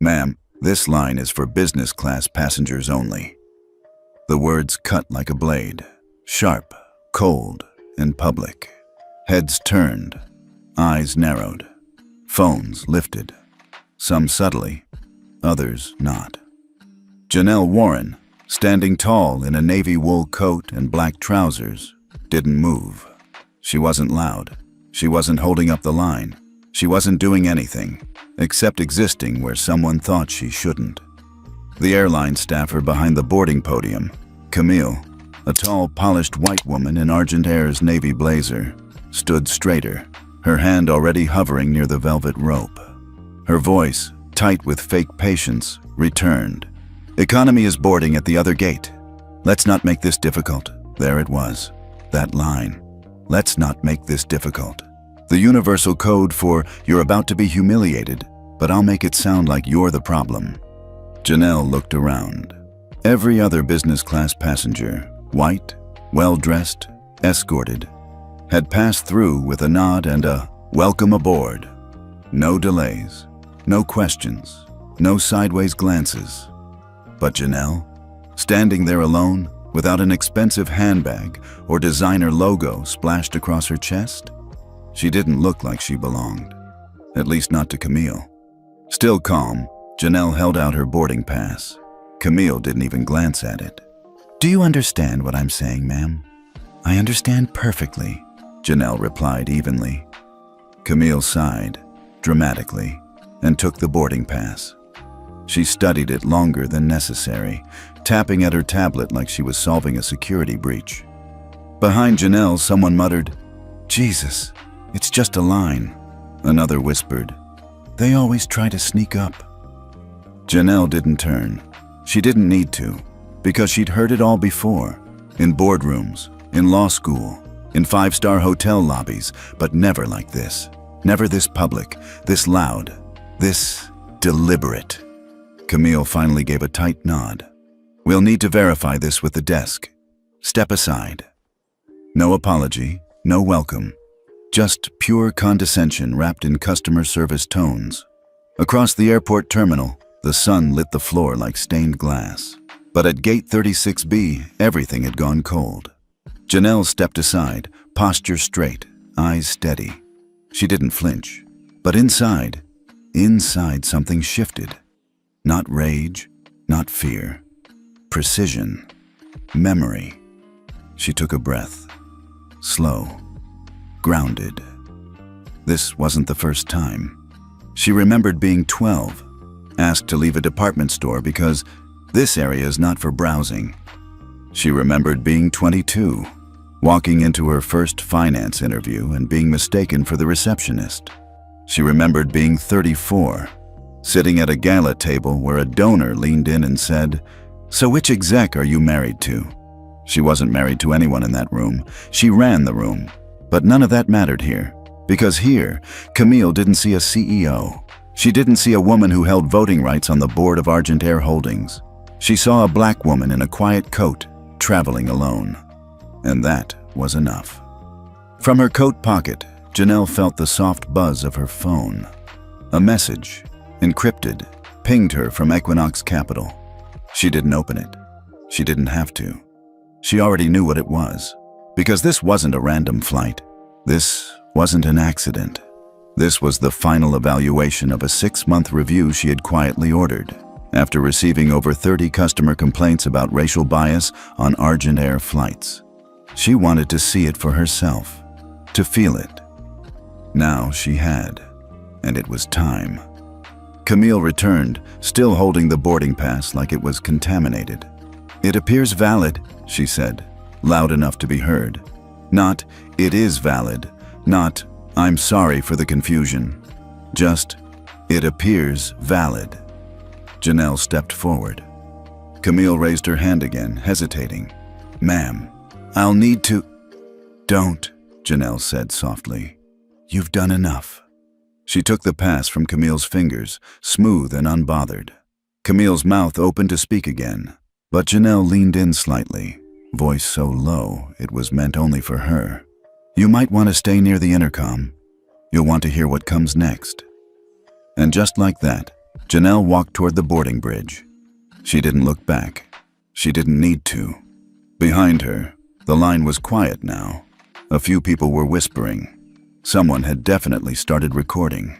Ma'am, this line is for business class passengers only. The words cut like a blade, sharp, cold, in public. Heads turned, eyes narrowed, phones lifted, some subtly, others not. Janelle Warren, standing tall in a navy wool coat and black trousers, didn't move. She wasn't loud. She wasn't holding up the line. She wasn't doing anything, except existing where someone thought she shouldn't. The airline staffer behind the boarding podium, Camille, a tall, polished white woman in Argent Air's navy blazer, stood straighter, her hand already hovering near the velvet rope. Her voice, tight with fake patience, returned. "Economy is boarding at the other gate. Let's not make this difficult." There it was, that line. Let's not make this difficult. The universal code for "you're about to be humiliated, but I'll make it sound like you're the problem." Janelle looked around. Every other business class passenger, white, well-dressed, escorted, had passed through with a nod and a "welcome aboard." No delays, no questions, no sideways glances. But Janelle, standing there alone, without an expensive handbag or designer logo splashed across her chest, she didn't look like she belonged, at least not to Camille. Still calm, Janelle held out her boarding pass. Camille didn't even glance at it. "Do you understand what I'm saying, ma'am?" "I understand perfectly," Janelle replied evenly. Camille sighed, dramatically, and took the boarding pass. She studied it longer than necessary, tapping at her tablet like she was solving a security breach. Behind Janelle, someone muttered, "Jesus, it's just a line." Another whispered, "They always try to sneak up." Janelle didn't turn. She didn't need to, because she'd heard it all before, in boardrooms, in law school, in five-star hotel lobbies, but never like this. Never this public, this loud, this deliberate. Camille finally gave a tight nod. "We'll need to verify this with the desk. Step aside." No apology, no welcome. Just pure condescension wrapped in customer service tones. Across the airport terminal, the sun lit the floor like stained glass. But at gate 36B, everything had gone cold. Janelle stepped aside, posture straight, eyes steady. She didn't flinch. But inside something shifted. Not rage, not fear. Precision. Memory. She took a breath. Slow. Grounded. This wasn't the first time. She remembered being 12, asked to leave a department store because this area is not for browsing. She remembered being 22, walking into her first finance interview and being mistaken for the receptionist. She remembered being 34, sitting at a gala table where a donor leaned in and said, "So which exec are you married to?" She wasn't married to anyone in that room. She ran the room. But none of that mattered here, because here, Camille didn't see a CEO. She didn't see a woman who held voting rights on the board of Argent Air Holdings. She saw a black woman in a quiet coat, traveling alone. And that was enough. From her coat pocket, Janelle felt the soft buzz of her phone. A message, encrypted, pinged her from Equinox Capital. She didn't open it. She didn't have to. She already knew what it was, because this wasn't a random flight. This wasn't an accident. This was the final evaluation of a 6-month review she had quietly ordered, after receiving over 30 customer complaints about racial bias on Argent Air flights. She wanted to see it for herself, to feel it. Now she had, and it was time. Camille returned, still holding the boarding pass like it was contaminated. "It appears valid," she said, loud enough to be heard. Not, "It is valid," not, "I'm sorry for the confusion." Just, "It appears valid." Janelle stepped forward. Camille raised her hand again, hesitating. "Ma'am, I'll need to—" "Don't," Janelle said softly. "You've done enough." She took the pass from Camille's fingers, smooth and unbothered. Camille's mouth opened to speak again, but Janelle leaned in slightly, voice so low it was meant only for her. "You might want to stay near the intercom. You'll want to hear what comes next." And just like that, Janelle walked toward the boarding bridge. She didn't look back. She didn't need to. Behind her, the line was quiet now. A few people were whispering. Someone had definitely started recording.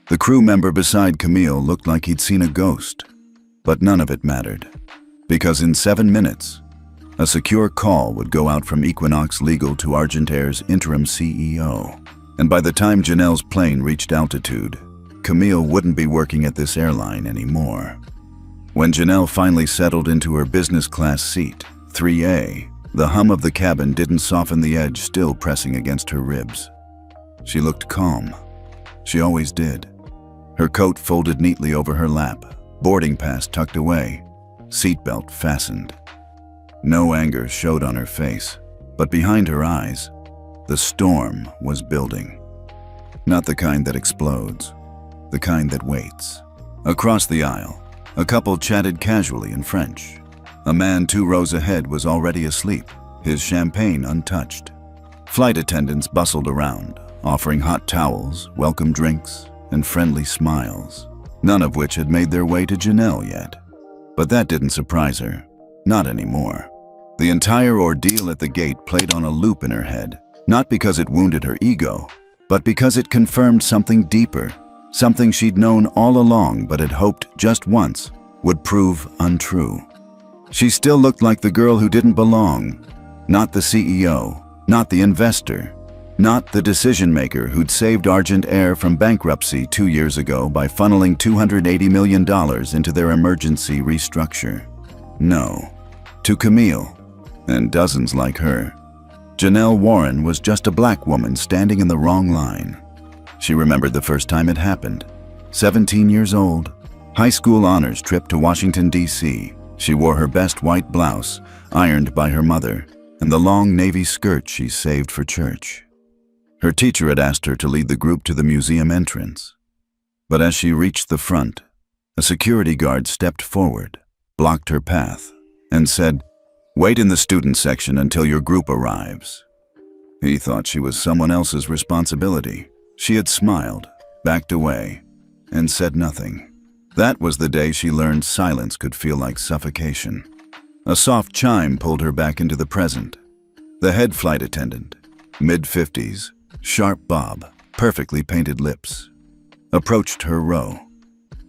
The crew member beside Camille looked like he'd seen a ghost. But none of it mattered. Because in 7 minutes, a secure call would go out from Equinox Legal to Argent Air's interim CEO. And by the time Janelle's plane reached altitude, Camille wouldn't be working at this airline anymore. When Janelle finally settled into her business class seat, 3A, the hum of the cabin didn't soften the edge still pressing against her ribs. She looked calm. She always did. Her coat folded neatly over her lap, boarding pass tucked away, seatbelt fastened. No anger showed on her face, but behind her eyes, the storm was building. Not the kind that explodes, the kind that waits. Across the aisle, a couple chatted casually in French. A man 2 rows ahead was already asleep, his champagne untouched. Flight attendants bustled around, offering hot towels, welcome drinks, and friendly smiles, none of which had made their way to Janelle yet. But that didn't surprise her, not anymore. The entire ordeal at the gate played on a loop in her head, not because it wounded her ego, but because it confirmed something deeper, something she'd known all along but had hoped just once would prove untrue. She still looked like the girl who didn't belong, not the CEO, not the investor, not the decision-maker who'd saved Argent Air from bankruptcy 2 years ago by funneling $280 million into their emergency restructure. No, to Camille, and dozens like her, Janelle Warren was just a black woman standing in the wrong line. She remembered the first time it happened. 17 years old, high school honors trip to Washington, D.C. She wore her best white blouse, ironed by her mother, and the long navy skirt she saved for church. Her teacher had asked her to lead the group to the museum entrance. But as she reached the front, a security guard stepped forward, blocked her path, and said, "Wait in the student section until your group arrives." He thought she was someone else's responsibility. She had smiled, backed away, and said nothing. That was the day she learned silence could feel like suffocation. A soft chime pulled her back into the present. The head flight attendant, mid-50s, sharp bob, perfectly painted lips, approached her row.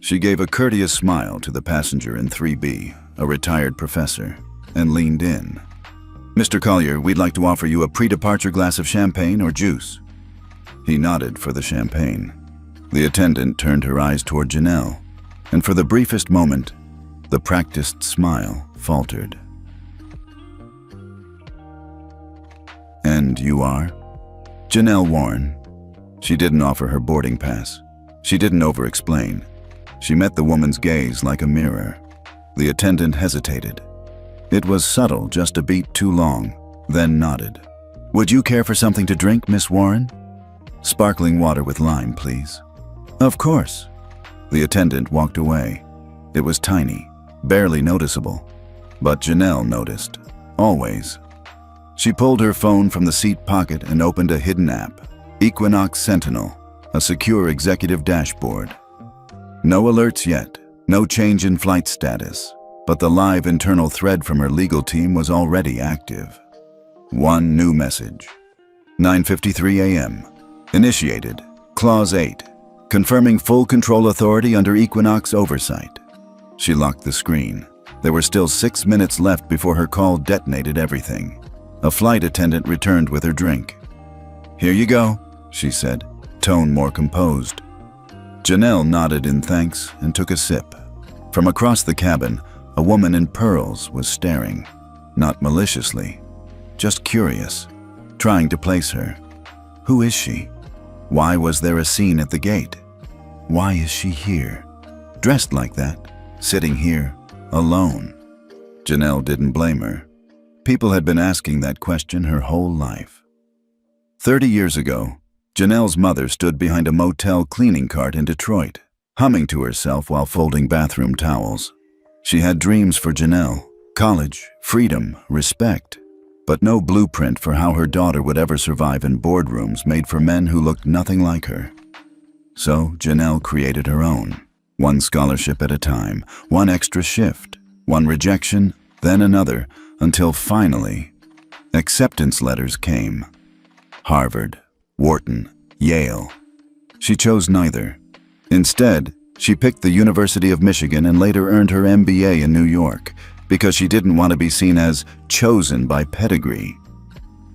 She gave a courteous smile to the passenger in 3B, a retired professor, and leaned in. "Mr. Collier, we'd like to offer you a pre-departure glass of champagne or juice." He nodded for the champagne. The attendant turned her eyes toward Janelle, and for the briefest moment, the practiced smile faltered. "And you are?" "Janelle Warren." She didn't offer her boarding pass. She didn't over-explain. She met the woman's gaze like a mirror. The attendant hesitated. It was subtle, just a beat too long, then nodded. "Would you care for something to drink, Miss Warren?" "Sparkling water with lime, please." "Of course." The attendant walked away. It was tiny, barely noticeable. But Janelle noticed, always. She pulled her phone from the seat pocket and opened a hidden app, Equinox Sentinel, a secure executive dashboard. No alerts yet, no change in flight status, but the live internal thread from her legal team was already active. One new message. 9:53 a.m. Initiated. Clause 8. Confirming full control authority under Equinox oversight. She locked the screen. There were still 6 minutes left before her call detonated everything. A flight attendant returned with her drink. "Here you go," she said, tone more composed. Janelle nodded in thanks and took a sip. From across the cabin, a woman in pearls was staring, not maliciously, just curious, trying to place her. Who is she? Why was there a scene at the gate? Why is she here? Dressed like that, sitting here, alone. Janelle didn't blame her. People had been asking that question her whole life. 30 years ago, Janelle's mother stood behind a motel cleaning cart in Detroit, humming to herself while folding bathroom towels. She had dreams for Janelle, college, freedom, respect, but no blueprint for how her daughter would ever survive in boardrooms made for men who looked nothing like her. So Janelle created her own. One scholarship at a time, one extra shift, one rejection, then another, until finally, acceptance letters came. Harvard, Wharton, Yale. She chose neither. Instead, she picked the University of Michigan and later earned her MBA in New York because she didn't want to be seen as chosen by pedigree.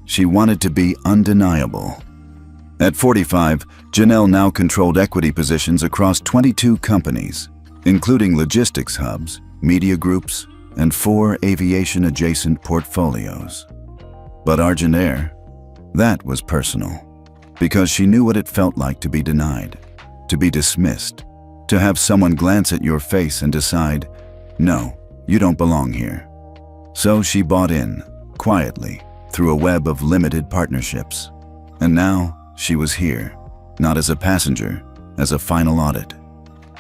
She wanted to be undeniable. At 45, Janelle now controlled equity positions across 22 companies, including logistics hubs, media groups, and 4 aviation-adjacent portfolios. But Argentaire, that was personal, because she knew what it felt like to be denied, to be dismissed, to have someone glance at your face and decide, no, you don't belong here. So she bought in, quietly, through a web of limited partnerships. And now, she was here, not as a passenger, as a final audit.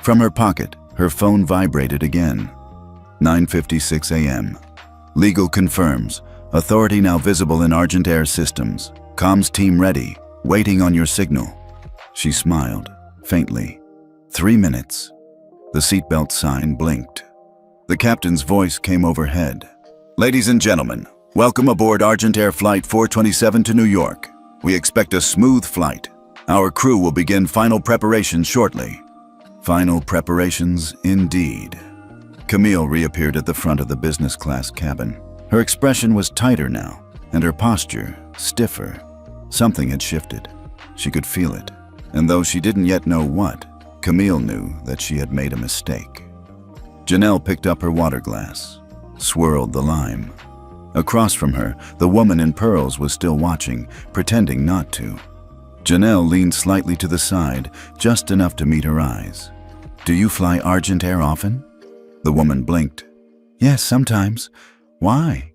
From her pocket, her phone vibrated again. 9:56 a.m. Legal confirms. Authority now visible in Argentaire systems. Comms team ready, waiting on your signal. She smiled, faintly. 3 minutes. The seatbelt sign blinked. The captain's voice came overhead. Ladies and gentlemen, welcome aboard Argentaire Flight 427 to New York. We expect a smooth flight. Our crew will begin final preparations shortly. Final preparations indeed. Camille reappeared at the front of the business class cabin. Her expression was tighter now, and her posture stiffer. Something had shifted. She could feel it. And though she didn't yet know what, Camille knew that she had made a mistake. Janelle picked up her water glass, swirled the lime. Across from her, the woman in pearls was still watching, pretending not to. Janelle leaned slightly to the side, just enough to meet her eyes. Do you fly Argentaire often? The woman blinked. Yes, sometimes. Why?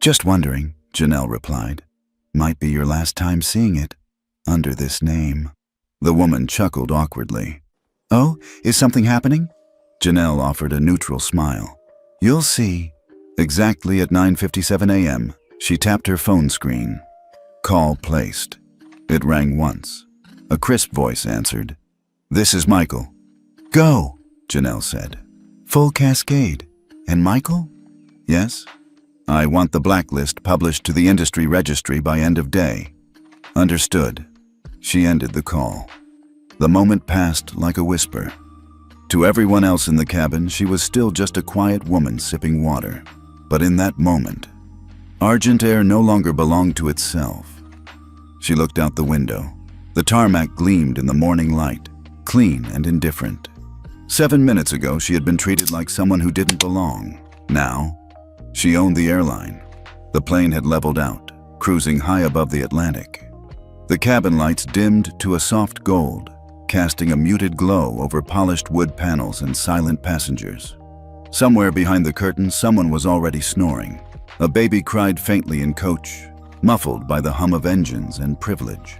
Just wondering, Janelle replied. Might be your last time seeing it, under this name. The woman chuckled awkwardly. Oh, is something happening? Janelle offered a neutral smile. You'll see. Exactly at 9:57 a.m., she tapped her phone screen. Call placed. It rang once. A crisp voice answered. This is Michael. Go, Janelle said. Full cascade. And Michael? Yes. I want the blacklist published to the industry registry by end of day. Understood. She ended the call. The moment passed like a whisper. To everyone else in the cabin, she was still just a quiet woman sipping water. But in that moment, Argentaire no longer belonged to itself. She looked out the window. The tarmac gleamed in the morning light, clean and indifferent. 7 minutes ago, she had been treated like someone who didn't belong. Now, she owned the airline. The plane had leveled out, cruising high above the Atlantic. The cabin lights dimmed to a soft gold, casting a muted glow over polished wood panels and silent passengers. Somewhere behind the curtain, someone was already snoring. A baby cried faintly in coach, muffled by the hum of engines and privilege.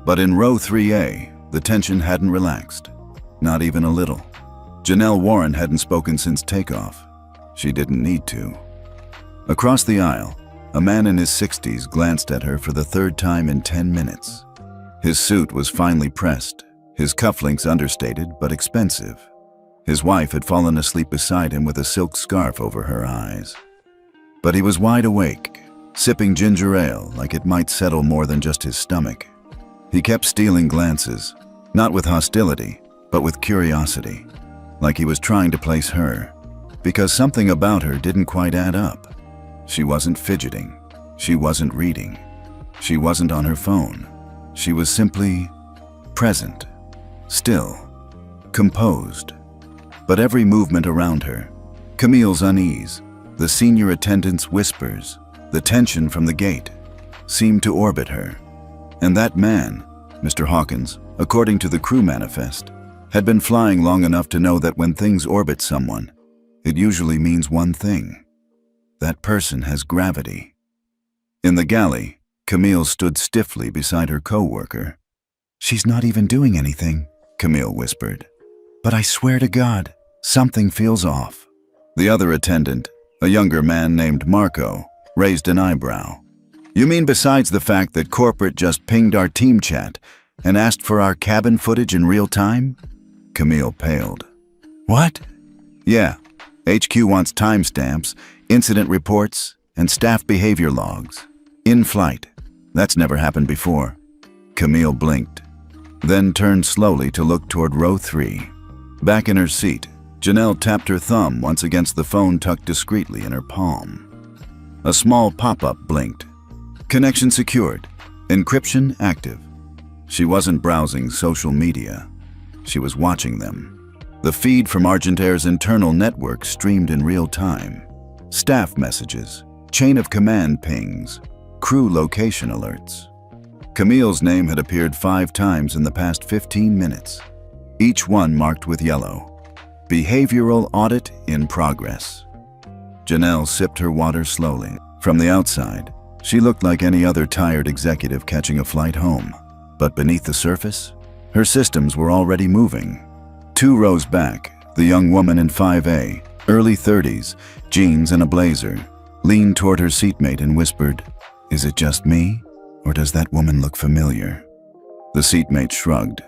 But in row 3A, the tension hadn't relaxed, not even a little. Janelle Warren hadn't spoken since takeoff. She didn't need to. Across the aisle, a man in his 60s glanced at her for the third time in 10 minutes. His suit was finely pressed, his cufflinks understated but expensive. His wife had fallen asleep beside him with a silk scarf over her eyes. But he was wide awake, sipping ginger ale like it might settle more than just his stomach. He kept stealing glances, not with hostility, but with curiosity, like he was trying to place her, because something about her didn't quite add up. She wasn't fidgeting. She wasn't reading. She wasn't on her phone. She was simply present, still, composed. But every movement around her, Camille's unease, the senior attendant's whispers, the tension from the gate, seemed to orbit her. And that man, Mr. Hawkins, according to the crew manifest, had been flying long enough to know that when things orbit someone, it usually means one thing. That person has gravity. In the galley, Camille stood stiffly beside her co-worker. She's not even doing anything, Camille whispered. But I swear to God, something feels off. The other attendant, a younger man named Marco, raised an eyebrow. You mean besides the fact that corporate just pinged our team chat and asked for our cabin footage in real time? Camille paled. What? Yeah. HQ wants timestamps, incident reports, and staff behavior logs. In flight. That's never happened before. Camille blinked, then turned slowly to look toward row 3. Back in her seat, Janelle tapped her thumb once against the phone tucked discreetly in her palm. A small pop-up blinked. Connection secured. Encryption active. She wasn't browsing social media. She was watching them. The feed from Argentair's internal network streamed in real time. Staff messages, chain of command pings, crew location alerts. Camille's name had appeared 5 times in the past 15 minutes, each one marked with yellow. Behavioral audit in progress. Janelle sipped her water slowly. From the outside, she looked like any other tired executive catching a flight home. But beneath the surface, her systems were already moving. 2 rows back, the young woman in 5A, early 30s, jeans and a blazer, leaned toward her seatmate and whispered, "Is it just me, or does that woman look familiar?" The seatmate shrugged.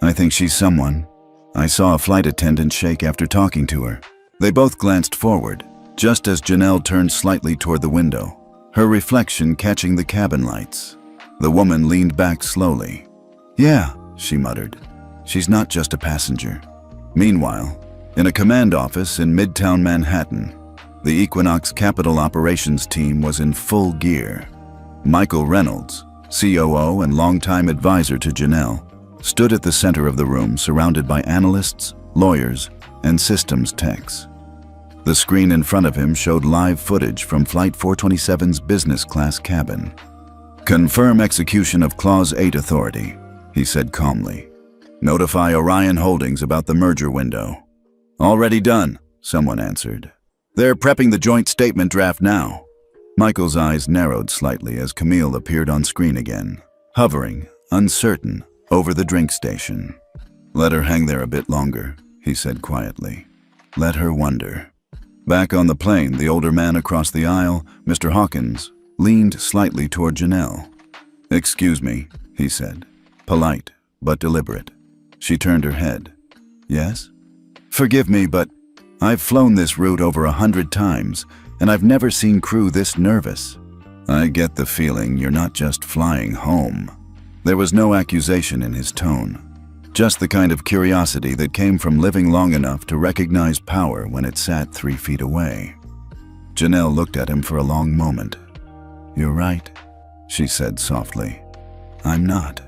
"I think she's someone. I saw a flight attendant shake after talking to her." They both glanced forward, just as Janelle turned slightly toward the window, her reflection catching the cabin lights. The woman leaned back slowly. "Yeah," she muttered. "She's not just a passenger." Meanwhile, in a command office in Midtown Manhattan, the Equinox Capital Operations team was in full gear. Michael Reynolds, COO and longtime advisor to Janelle, stood at the center of the room surrounded by analysts, lawyers, and systems techs. The screen in front of him showed live footage from Flight 427's business class cabin. "Confirm execution of Clause 8 authority," he said calmly. "Notify Orion Holdings about the merger window." "Already done," someone answered. "They're prepping the joint statement draft now." Michael's eyes narrowed slightly as Camille appeared on screen again, hovering, uncertain, over the drink station. "Let her hang there a bit longer," he said quietly. "Let her wonder." Back on the plane, the older man across the aisle, Mr. Hawkins, leaned slightly toward Janelle. "Excuse me," he said, polite but deliberate. She turned her head. "Yes?" "Forgive me, but I've flown this route over 100 times, and I've never seen crew this nervous." "I get the feeling you're not just flying home." There was no accusation in his tone, just the kind of curiosity that came from living long enough to recognize power when it sat 3 feet away. Janelle looked at him for a long moment. "You're right," she said softly. "I'm not."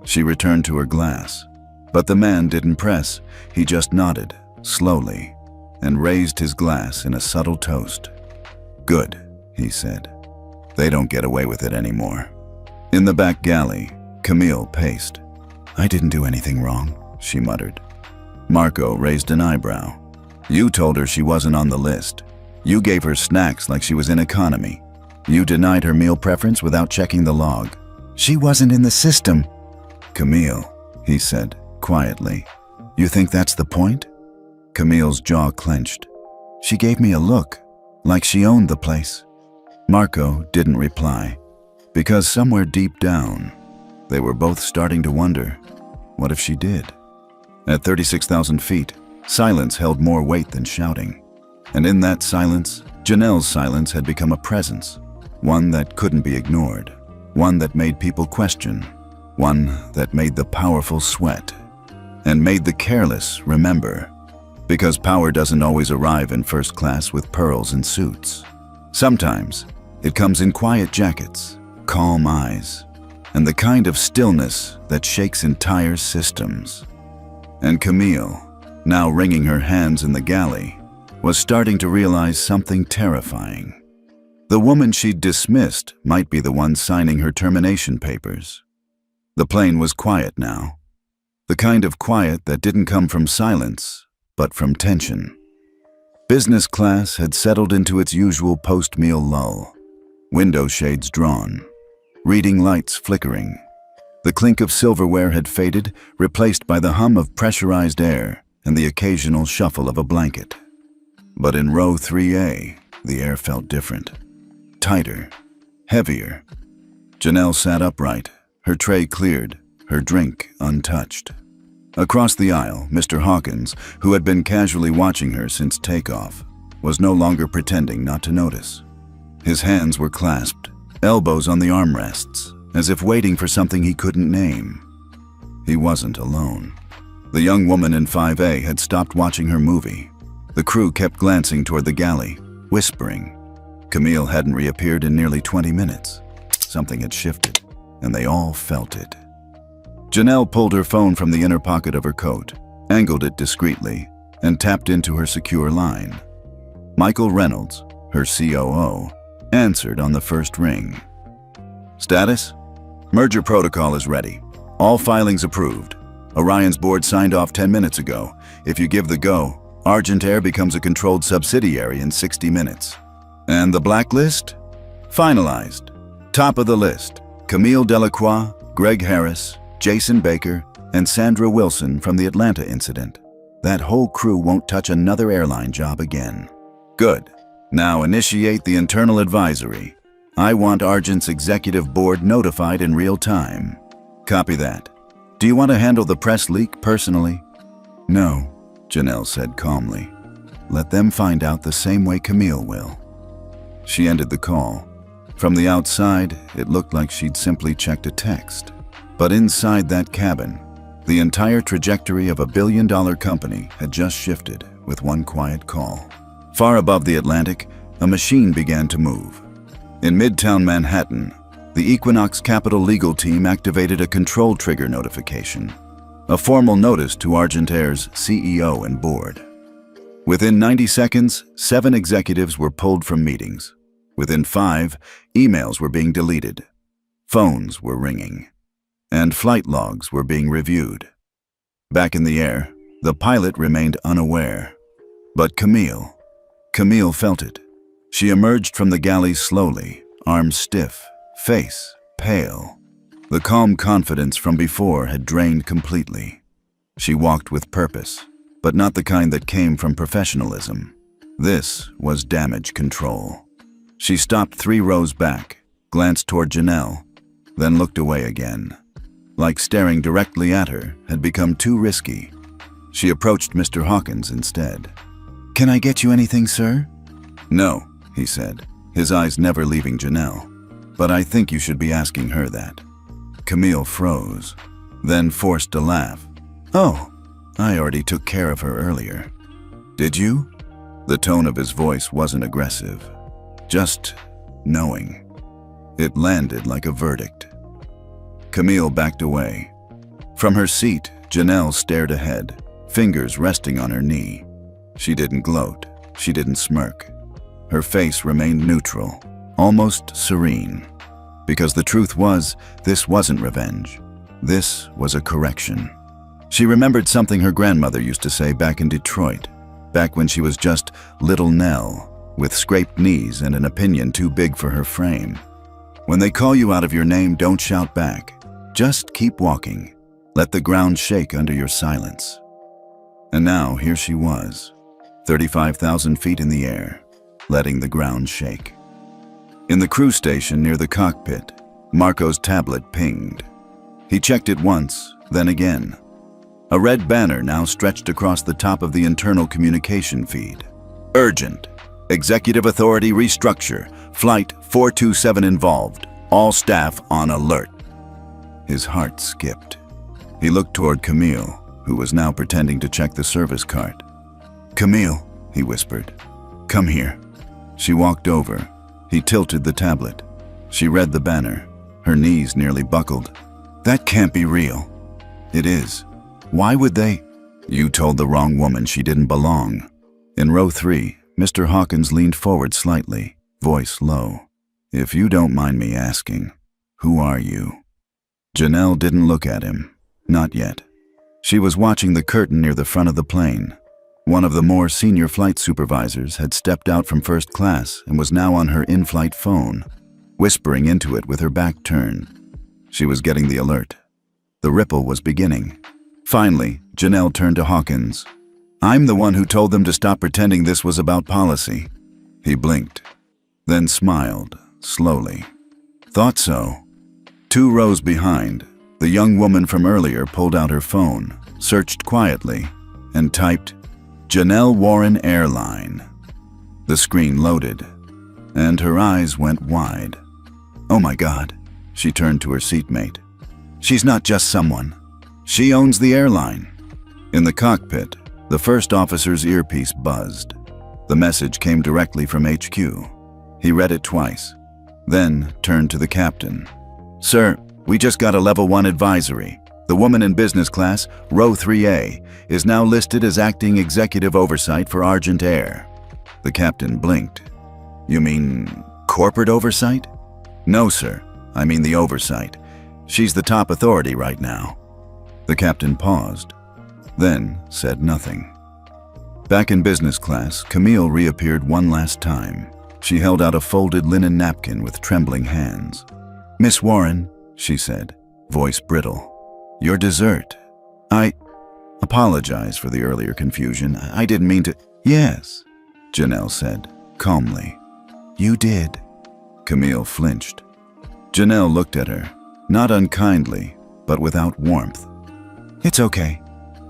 She returned to her glass, but the man didn't press. He just nodded, slowly, and raised his glass in a subtle toast. "Good," he said. "They don't get away with it anymore." In the back galley, Camille paced. "I didn't do anything wrong," she muttered. Marco raised an eyebrow. "You told her she wasn't on the list. You gave her snacks like she was in economy. You denied her meal preference without checking the log. She wasn't in the system." "Camille," he said, quietly. "You think that's the point?" Camille's jaw clenched. "She gave me a look, like she owned the place." Marco didn't reply, because somewhere deep down, they were both starting to wonder, what if she did? At 36,000 feet, silence held more weight than shouting. And in that silence, Janelle's silence had become a presence, one that couldn't be ignored, one that made people question, one that made the powerful sweat, and made the careless remember. Because power doesn't always arrive in first class with pearls and suits. Sometimes, it comes in quiet jackets, calm eyes, and the kind of stillness that shakes entire systems. And Camille, now wringing her hands in the galley, was starting to realize something terrifying. The woman she'd dismissed might be the one signing her termination papers. The plane was quiet now. The kind of quiet that didn't come from silence, but from tension. Business class had settled into its usual post-meal lull. Window shades drawn, reading lights flickering. The clink of silverware had faded, replaced by the hum of pressurized air and the occasional shuffle of a blanket. But in row 3A, the air felt different. Tighter, heavier. Janelle sat upright, her tray cleared, her drink untouched. Across the aisle, Mr. Hawkins, who had been casually watching her since takeoff, was no longer pretending not to notice. His hands were clasped, elbows on the armrests, as if waiting for something he couldn't name. He wasn't alone. The young woman in 5A had stopped watching her movie. The crew kept glancing toward the galley, whispering. Camille hadn't reappeared in nearly 20 minutes. Something had shifted, and they all felt it. Janelle pulled her phone from the inner pocket of her coat, angled it discreetly, and tapped into her secure line. Michael Reynolds, her COO, answered on the first ring. Status? Merger protocol is ready. All filings approved. Orion's board signed off 10 minutes ago. If you give the go, Argent Air becomes a controlled subsidiary in 60 minutes. And the blacklist? Finalized. Top of the list, Camille Delacroix, Greg Harris, Jason Baker, and Sandra Wilson from the Atlanta incident. That whole crew won't touch another airline job again. Good. Now initiate the internal advisory. I want Argent's executive board notified in real time. Copy that. Do you want to handle the press leak personally? No, Janelle said calmly. Let them find out the same way Camille will. She ended the call. From the outside, it looked like she'd simply checked a text. But inside that cabin, the entire trajectory of a billion-dollar company had just shifted with one quiet call. Far above the Atlantic, a machine began to move. In Midtown Manhattan, the Equinox Capital legal team activated a control trigger notification, a formal notice to Argent Air's CEO and board. Within 90 seconds, 7 executives were pulled from meetings. Within 5, emails were being deleted, phones were ringing, and flight logs were being reviewed. Back in the air, the pilot remained unaware. But Camille felt it. She emerged from the galley slowly, arms stiff, face pale. The calm confidence from before had drained completely. She walked with purpose, but not the kind that came from professionalism. This was damage control. She stopped 3 rows back, glanced toward Janelle, then looked away again. Like staring directly at her had become too risky. She approached Mr. Hawkins instead. "Can I get you anything, sir?" "No," he said, his eyes never leaving Janelle. "But I think you should be asking her that." Camille froze, then forced a laugh. "Oh, I already took care of her earlier." "Did you?" The tone of his voice wasn't aggressive, just knowing. It landed like a verdict. Camille backed away. From her seat, Janelle stared ahead, fingers resting on her knee. She didn't gloat, she didn't smirk. Her face remained neutral, almost serene. Because the truth was, this wasn't revenge. This was a correction. She remembered something her grandmother used to say back in Detroit, back when she was just Little Nell, with scraped knees and an opinion too big for her frame. When they call you out of your name, don't shout back. Just keep walking. Let the ground shake under your silence. And now here she was, 35,000 feet in the air, letting the ground shake. In the crew station near the cockpit, Marco's tablet pinged. He checked it once, then again. A red banner now stretched across the top of the internal communication feed. Urgent. Executive Authority restructure. Flight 427 involved. All staff on alert. His heart skipped. He looked toward Camille, who was now pretending to check the service cart. "Camille," he whispered. "Come here." She walked over. He tilted the tablet. She read the banner. Her knees nearly buckled. "That can't be real." "It is. Why would they?" "You told the wrong woman she didn't belong." In row 3, Mr. Hawkins leaned forward slightly, voice low. "If you don't mind me asking, who are you?" Janelle didn't look at him. Not yet. She was watching the curtain near the front of the plane. One of the more senior flight supervisors had stepped out from first class and was now on her in-flight phone, whispering into it with her back turned. She was getting the alert. The ripple was beginning. Finally, Janelle turned to Hawkins. "I'm the one who told them to stop pretending this was about policy." He blinked, then smiled, slowly. "Thought so." 2 rows behind, the young woman from earlier pulled out her phone, searched quietly, and typed, "Janelle Warren Airline." The screen loaded, and her eyes went wide. "Oh my God," she turned to her seatmate. "She's not just someone. She owns the airline." In the cockpit, the first officer's earpiece buzzed. The message came directly from HQ. He read it twice, then turned to the captain. "Sir, we just got a level 1 advisory. The woman in business class, row 3A, is now listed as acting executive oversight for Argent Air." The captain blinked. "You mean corporate oversight?" "No, sir. I mean the oversight. She's the top authority right now." The captain paused, then said nothing. Back in business class, Camille reappeared one last time. She held out a folded linen napkin with trembling hands. "Miss Warren," she said, voice brittle, "your dessert." "I apologize for the earlier confusion. I didn't mean to—" "Yes," Janelle said, calmly. "You did." Camille flinched. Janelle looked at her, not unkindly, but without warmth. "It's okay.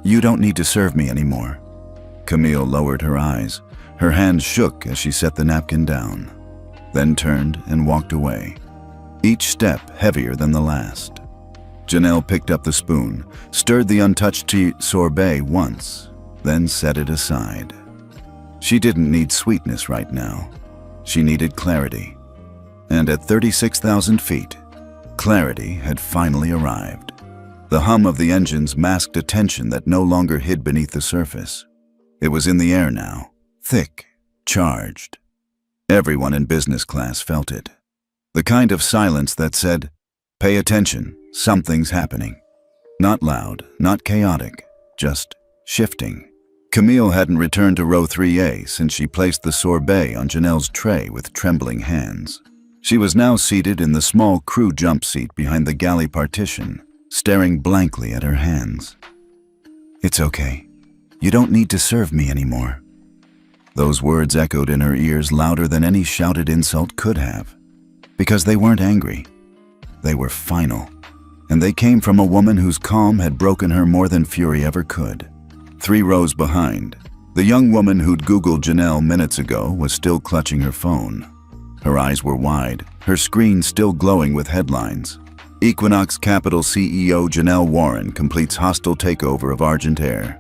You don't need to serve me anymore." Camille lowered her eyes. Her hands shook as she set the napkin down, then turned and walked away, each step heavier than the last. Janelle picked up the spoon, stirred the untouched tea sorbet once, then set it aside. She didn't need sweetness right now. She needed clarity. And at 36,000 feet, clarity had finally arrived. The hum of the engines masked a tension that no longer hid beneath the surface. It was in the air now, thick, charged. Everyone in business class felt it. The kind of silence that said, "Pay attention, something's happening." Not loud, not chaotic, just shifting. Camille hadn't returned to row 3A since she placed the sorbet on Janelle's tray with trembling hands. She was now seated in the small crew jump seat behind the galley partition, staring blankly at her hands. "It's okay. You don't need to serve me anymore." Those words echoed in her ears louder than any shouted insult could have, because they weren't angry. They were final, and they came from a woman whose calm had broken her more than fury ever could. 3 rows behind, the young woman who'd Googled Janelle minutes ago was still clutching her phone. Her eyes were wide, her screen still glowing with headlines. "Equinox Capital CEO Janelle Warren completes hostile takeover of Argent Air."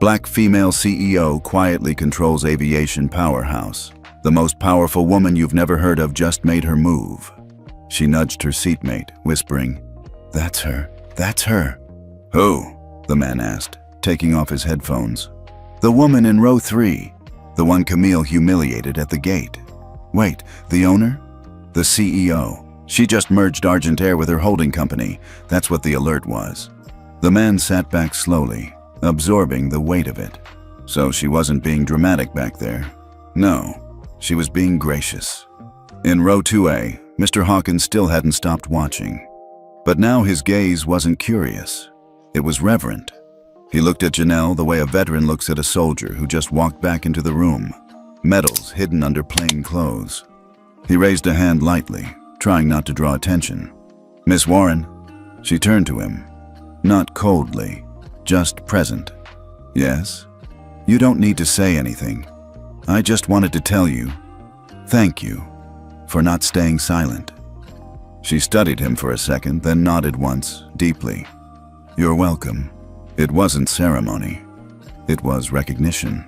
"Black female CEO quietly controls aviation powerhouse. The most powerful woman you've never heard of just made her move." She nudged her seatmate, whispering, "That's her, that's her." "Who?" the man asked, taking off his headphones. "The woman in row 3, the one Camille humiliated at the gate." "Wait, the owner?" "The CEO. She just merged Argent Air with her holding company. That's what the alert was." The man sat back slowly, absorbing the weight of it. So she wasn't being dramatic back there. No, she was being gracious. In row 2A, Mr. Hawkins still hadn't stopped watching. But now his gaze wasn't curious. It was reverent. He looked at Janelle the way a veteran looks at a soldier who just walked back into the room, medals hidden under plain clothes. He raised a hand lightly, trying not to draw attention. "Miss Warren." She turned to him, not coldly, just present. "Yes? You don't need to say anything. I just wanted to tell you, thank you for not staying silent." She studied him for a second, then nodded once, deeply. "You're welcome." It wasn't ceremony. It was recognition.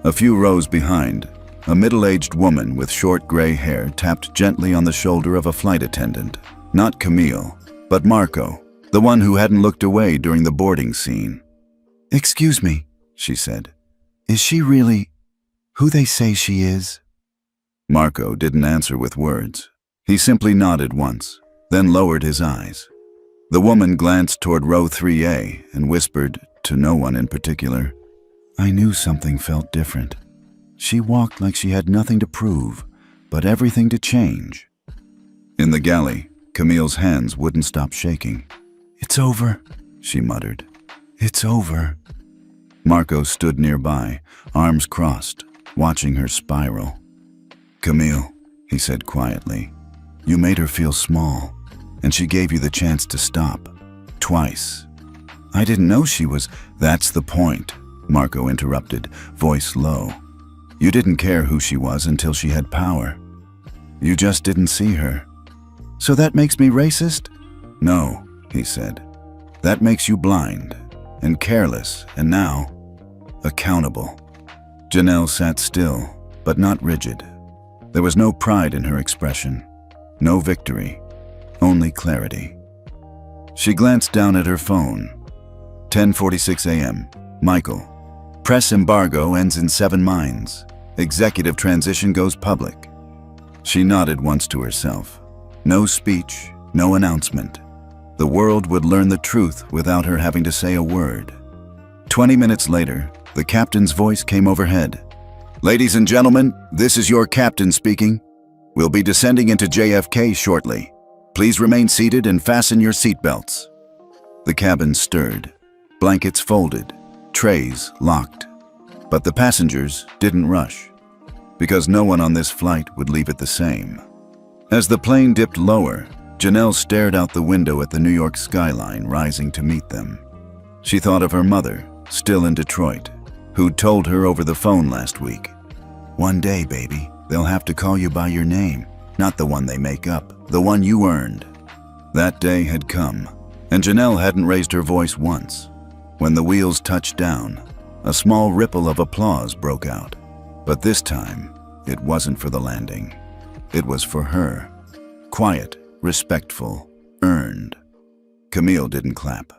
A few rows behind, a middle-aged woman with short gray hair tapped gently on the shoulder of a flight attendant. Not Camille, but Marco, the one who hadn't looked away during the boarding scene. "Excuse me," she said. "Is she really who they say she is?" Marco didn't answer with words. He simply nodded once, then lowered his eyes. The woman glanced toward row 3A and whispered, to no one in particular, "I knew something felt different." She walked like she had nothing to prove, but everything to change. In the galley, Camille's hands wouldn't stop shaking. "It's over," she muttered. "It's over." Marco stood nearby, arms crossed, watching her spiral. "Camille," he said quietly, "you made her feel small, and she gave you the chance to stop. Twice. I didn't know she was. That's the point, Marco interrupted, voice low. You didn't care who she was until she had power. You just didn't see her. So that makes me racist? No, he said. That makes you blind and careless and now accountable. Janelle sat still, but not rigid. There was no pride in her expression, no victory, only clarity. She glanced down at her phone. 10:46 a.m. Michael. Press embargo ends in 7 mines. Executive transition goes public. She nodded once to herself. No speech, no announcement. The world would learn the truth without her having to say a word. 20 minutes later, the captain's voice came overhead. Ladies and gentlemen, this is your captain speaking. We'll be descending into JFK shortly. Please remain seated and fasten your seatbelts. The cabin stirred. Blankets folded, trays locked. But the passengers didn't rush, because no one on this flight would leave it the same. As the plane dipped lower, Janelle stared out the window at the New York skyline rising to meet them. She thought of her mother, still in Detroit, who'd told her over the phone last week, "One day, baby, they'll have to call you by your name, not the one they make up, the one you earned." That day had come, and Janelle hadn't raised her voice once. When the wheels touched down, a small ripple of applause broke out. But this time, it wasn't for the landing. It was for her. Quiet, respectful, earned. Camille didn't clap.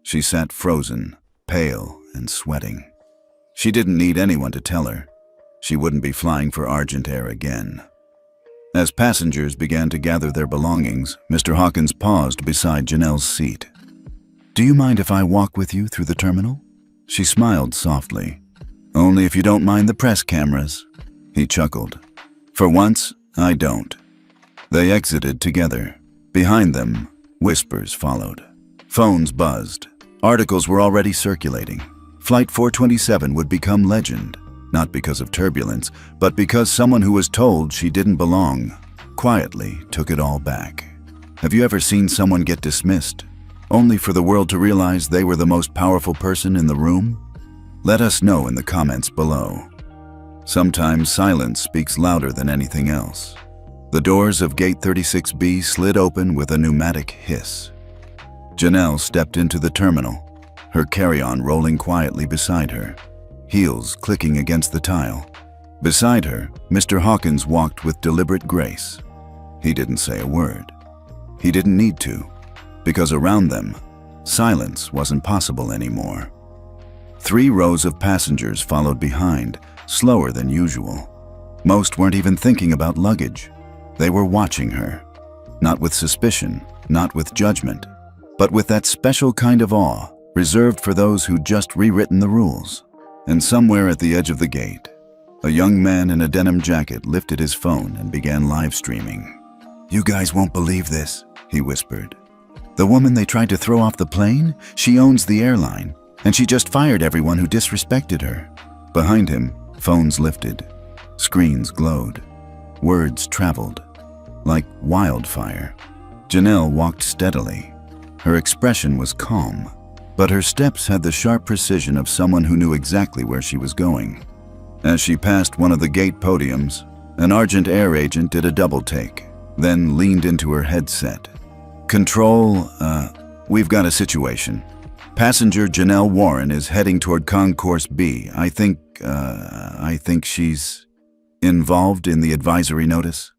She sat frozen, pale and sweating. She didn't need anyone to tell her. She wouldn't be flying for Argent Air again. As passengers began to gather their belongings, Mr. Hawkins paused beside Janelle's seat. "Do you mind if I walk with you through the terminal?" She smiled softly. "Only if you don't mind the press cameras." He chuckled. "For once, I don't." They exited together. Behind them, whispers followed. Phones buzzed. Articles were already circulating. Flight 427 would become legend, not because of turbulence, but because someone who was told she didn't belong quietly took it all back. Have you ever seen someone get dismissed, only for the world to realize they were the most powerful person in the room? Let us know in the comments below. Sometimes silence speaks louder than anything else. The doors of Gate 36B slid open with a pneumatic hiss. Janelle stepped into the terminal, her carry-on rolling quietly beside her, heels clicking against the tile. Beside her, Mr. Hawkins walked with deliberate grace. He didn't say a word. He didn't need to, because around them, silence wasn't possible anymore. 3 rows of passengers followed behind, slower than usual. Most weren't even thinking about luggage. They were watching her, not with suspicion, not with judgment, but with that special kind of awe reserved for those who'd just rewritten the rules. And somewhere at the edge of the gate, a young man in a denim jacket lifted his phone and began live streaming. "You guys won't believe this," he whispered. "The woman they tried to throw off the plane, she owns the airline, and she just fired everyone who disrespected her." Behind him, phones lifted, screens glowed, words traveled like wildfire. Janelle walked steadily. Her expression was calm, but her steps had the sharp precision of someone who knew exactly where she was going. As she passed one of the gate podiums, an Argent Air agent did a double take, then leaned into her headset. "Control, we've got a situation. Passenger Janelle Warren is heading toward Concourse B. I think she's involved in the advisory notice."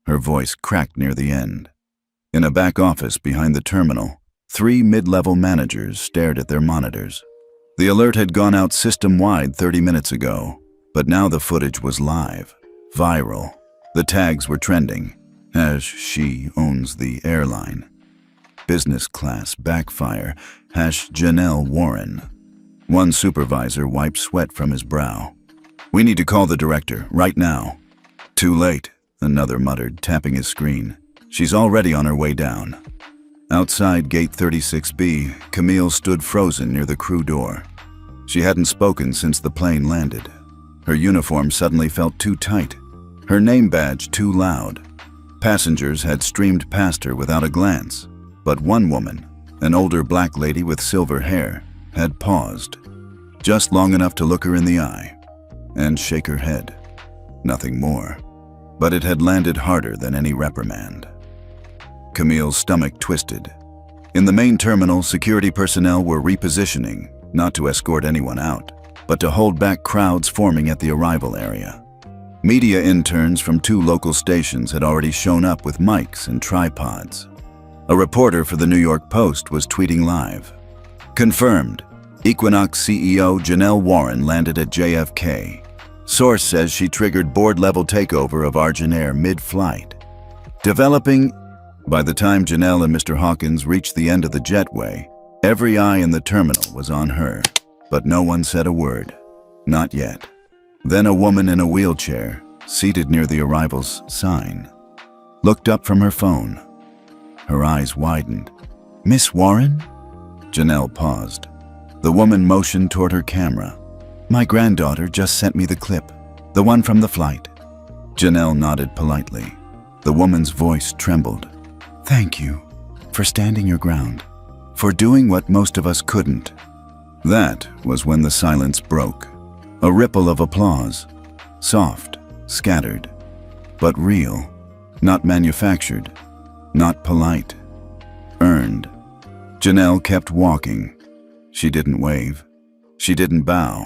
Her voice cracked near the end. In a back office behind the terminal, 3 mid-level managers stared at their monitors. The alert had gone out system-wide 30 minutes ago, but now the footage was live, viral. The tags were trending. #She owns the airline. Business class backfire. #Janelle Warren. One supervisor wiped sweat from his brow. "We need to call the director, right now." "Too late," another muttered, tapping his screen. "She's already on her way down." Outside Gate 36B, Camille stood frozen near the crew door. She hadn't spoken since the plane landed. Her uniform suddenly felt too tight, her name badge too loud. Passengers had streamed past her without a glance, but one woman, An older black lady with silver hair had paused, just long enough to look her in the eye and shake her head. Nothing more, but it had landed harder than any reprimand. Camille's stomach twisted. In the main terminal, security personnel were repositioning, not to escort anyone out, but to hold back crowds forming at the arrival area. Media interns from 2 local stations had already shown up with mics and tripods. A reporter for the New York Post was tweeting live. Confirmed, Equinox CEO Janelle Warren landed at JFK. Source says she triggered board-level takeover of Argent Air mid-flight. Developing. By the time Janelle and Mr. Hawkins reached the end of the jetway, every eye in the terminal was on her, but no one said a word. Not yet. Then a woman in a wheelchair, seated near the arrivals sign, looked up from her phone. Her eyes widened. "Miss Warren?" Janelle paused. The woman motioned toward her camera. "My granddaughter just sent me the clip, the one from the flight." Janelle nodded politely. The woman's voice trembled. "Thank you for standing your ground, for doing what most of us couldn't." That was when the silence broke. A ripple of applause. Soft, scattered, but real. Not manufactured, not polite. Earned. Janelle kept walking. She didn't wave. She didn't bow.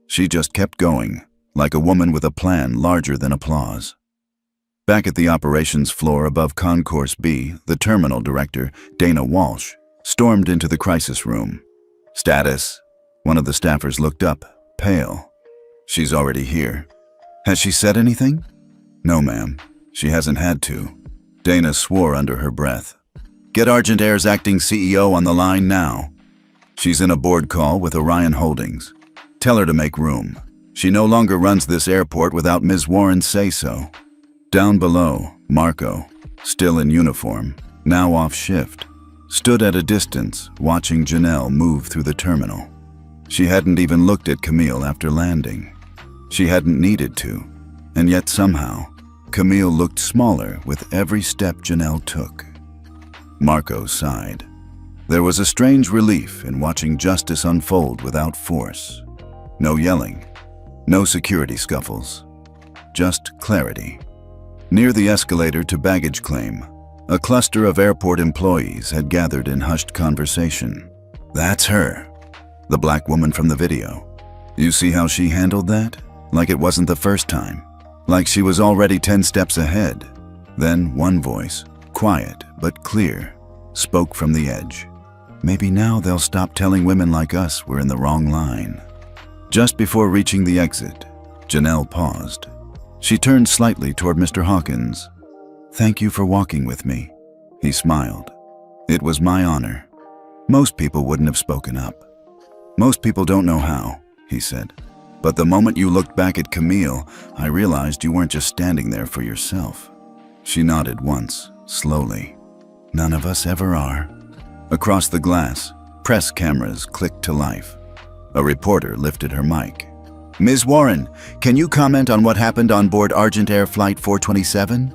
She just kept going, like a woman with a plan larger than applause. Back at the operations floor above Concourse B, the terminal director, Dana Walsh, stormed into the crisis room. "Status?" One of the staffers looked up, pale. "She's already here." "Has she said anything?" "No, ma'am. She hasn't had to." Dana swore under her breath. "Get Argent Air's acting CEO on the line now. She's in a board call with Orion Holdings. Tell her to make room. She no longer runs this airport without Ms. Warren's say-so." Down below, Marco, still in uniform, now off shift, stood at a distance watching Janelle move through the terminal. She hadn't even looked at Camille after landing. She hadn't needed to, and yet somehow, Camille looked smaller with every step Janelle took. Marco sighed. There was a strange relief in watching justice unfold without force. No yelling, no security scuffles, just clarity. Near the escalator to baggage claim, a cluster of airport employees had gathered in hushed conversation. "That's her, the black woman from the video. You see how she handled that? Like it wasn't the first time. Like she was already 10 steps ahead." Then one voice, quiet but clear, spoke from the edge. "Maybe now they'll stop telling women like us we're in the wrong line." Just before reaching the exit, Janelle paused. She turned slightly toward Mr. Hawkins. "Thank you for walking with me." He smiled. "It was my honor." Most people wouldn't have spoken up. "Most people don't know how," he said. "But the moment you looked back at Camille, I realized you weren't just standing there for yourself." She nodded once, slowly. "None of us ever are." Across the glass, press cameras clicked to life. A reporter lifted her mic. "Ms. Warren, can you comment on what happened on board Argent Air Flight 427?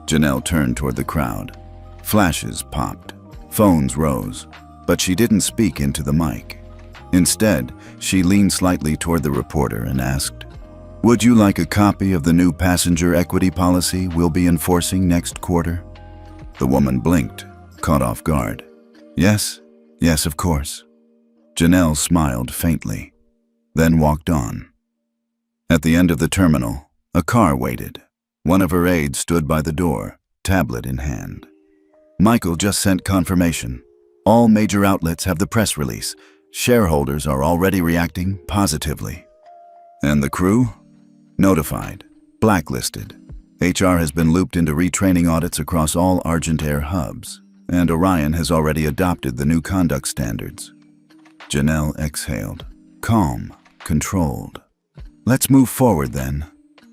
Janelle turned toward the crowd. Flashes popped. Phones rose. But she didn't speak into the mic. Instead, she leaned slightly toward the reporter and asked, "Would you like a copy of the new passenger equity policy we'll be enforcing next quarter?" The woman blinked, caught off guard. "Yes, yes, of course." Janelle smiled faintly, then walked on. At the end of the terminal, a car waited. One of her aides stood by the door, tablet in hand. "Michael just sent confirmation. All major outlets have the press release. Shareholders are already reacting positively." "And the crew?" "Notified. Blacklisted. HR has been looped into retraining audits across all Argent Air hubs, and Orion has already adopted the new conduct standards." Janelle exhaled. Calm, controlled. "Let's move forward then."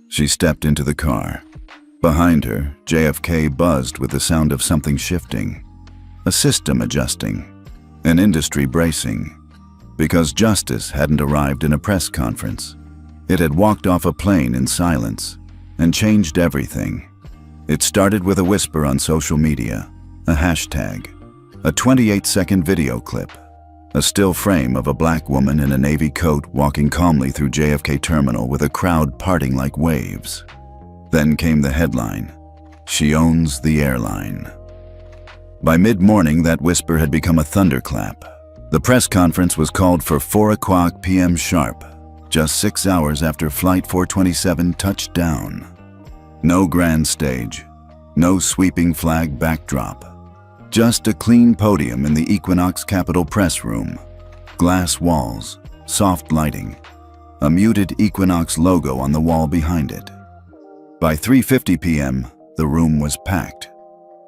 She stepped into the car. Behind her, JFK buzzed with the sound of something shifting. A system adjusting. An industry bracing. Because justice hadn't arrived in a press conference. It had walked off a plane in silence and changed everything. It started with a whisper on social media, a hashtag, A 28-second video clip. A still frame of a black woman in a navy coat walking calmly through JFK Terminal with a crowd parting like waves. Then came the headline, "She owns the airline." By mid-morning, that whisper had become a thunderclap. The press conference was called for 4:00 p.m. sharp, just 6 hours after Flight 427 touched down. No grand stage, no sweeping flag backdrop. Just a clean podium in the Equinox Capitol press room. Glass walls, soft lighting, a muted Equinox logo on the wall behind it. By 3:50 p.m., the room was packed.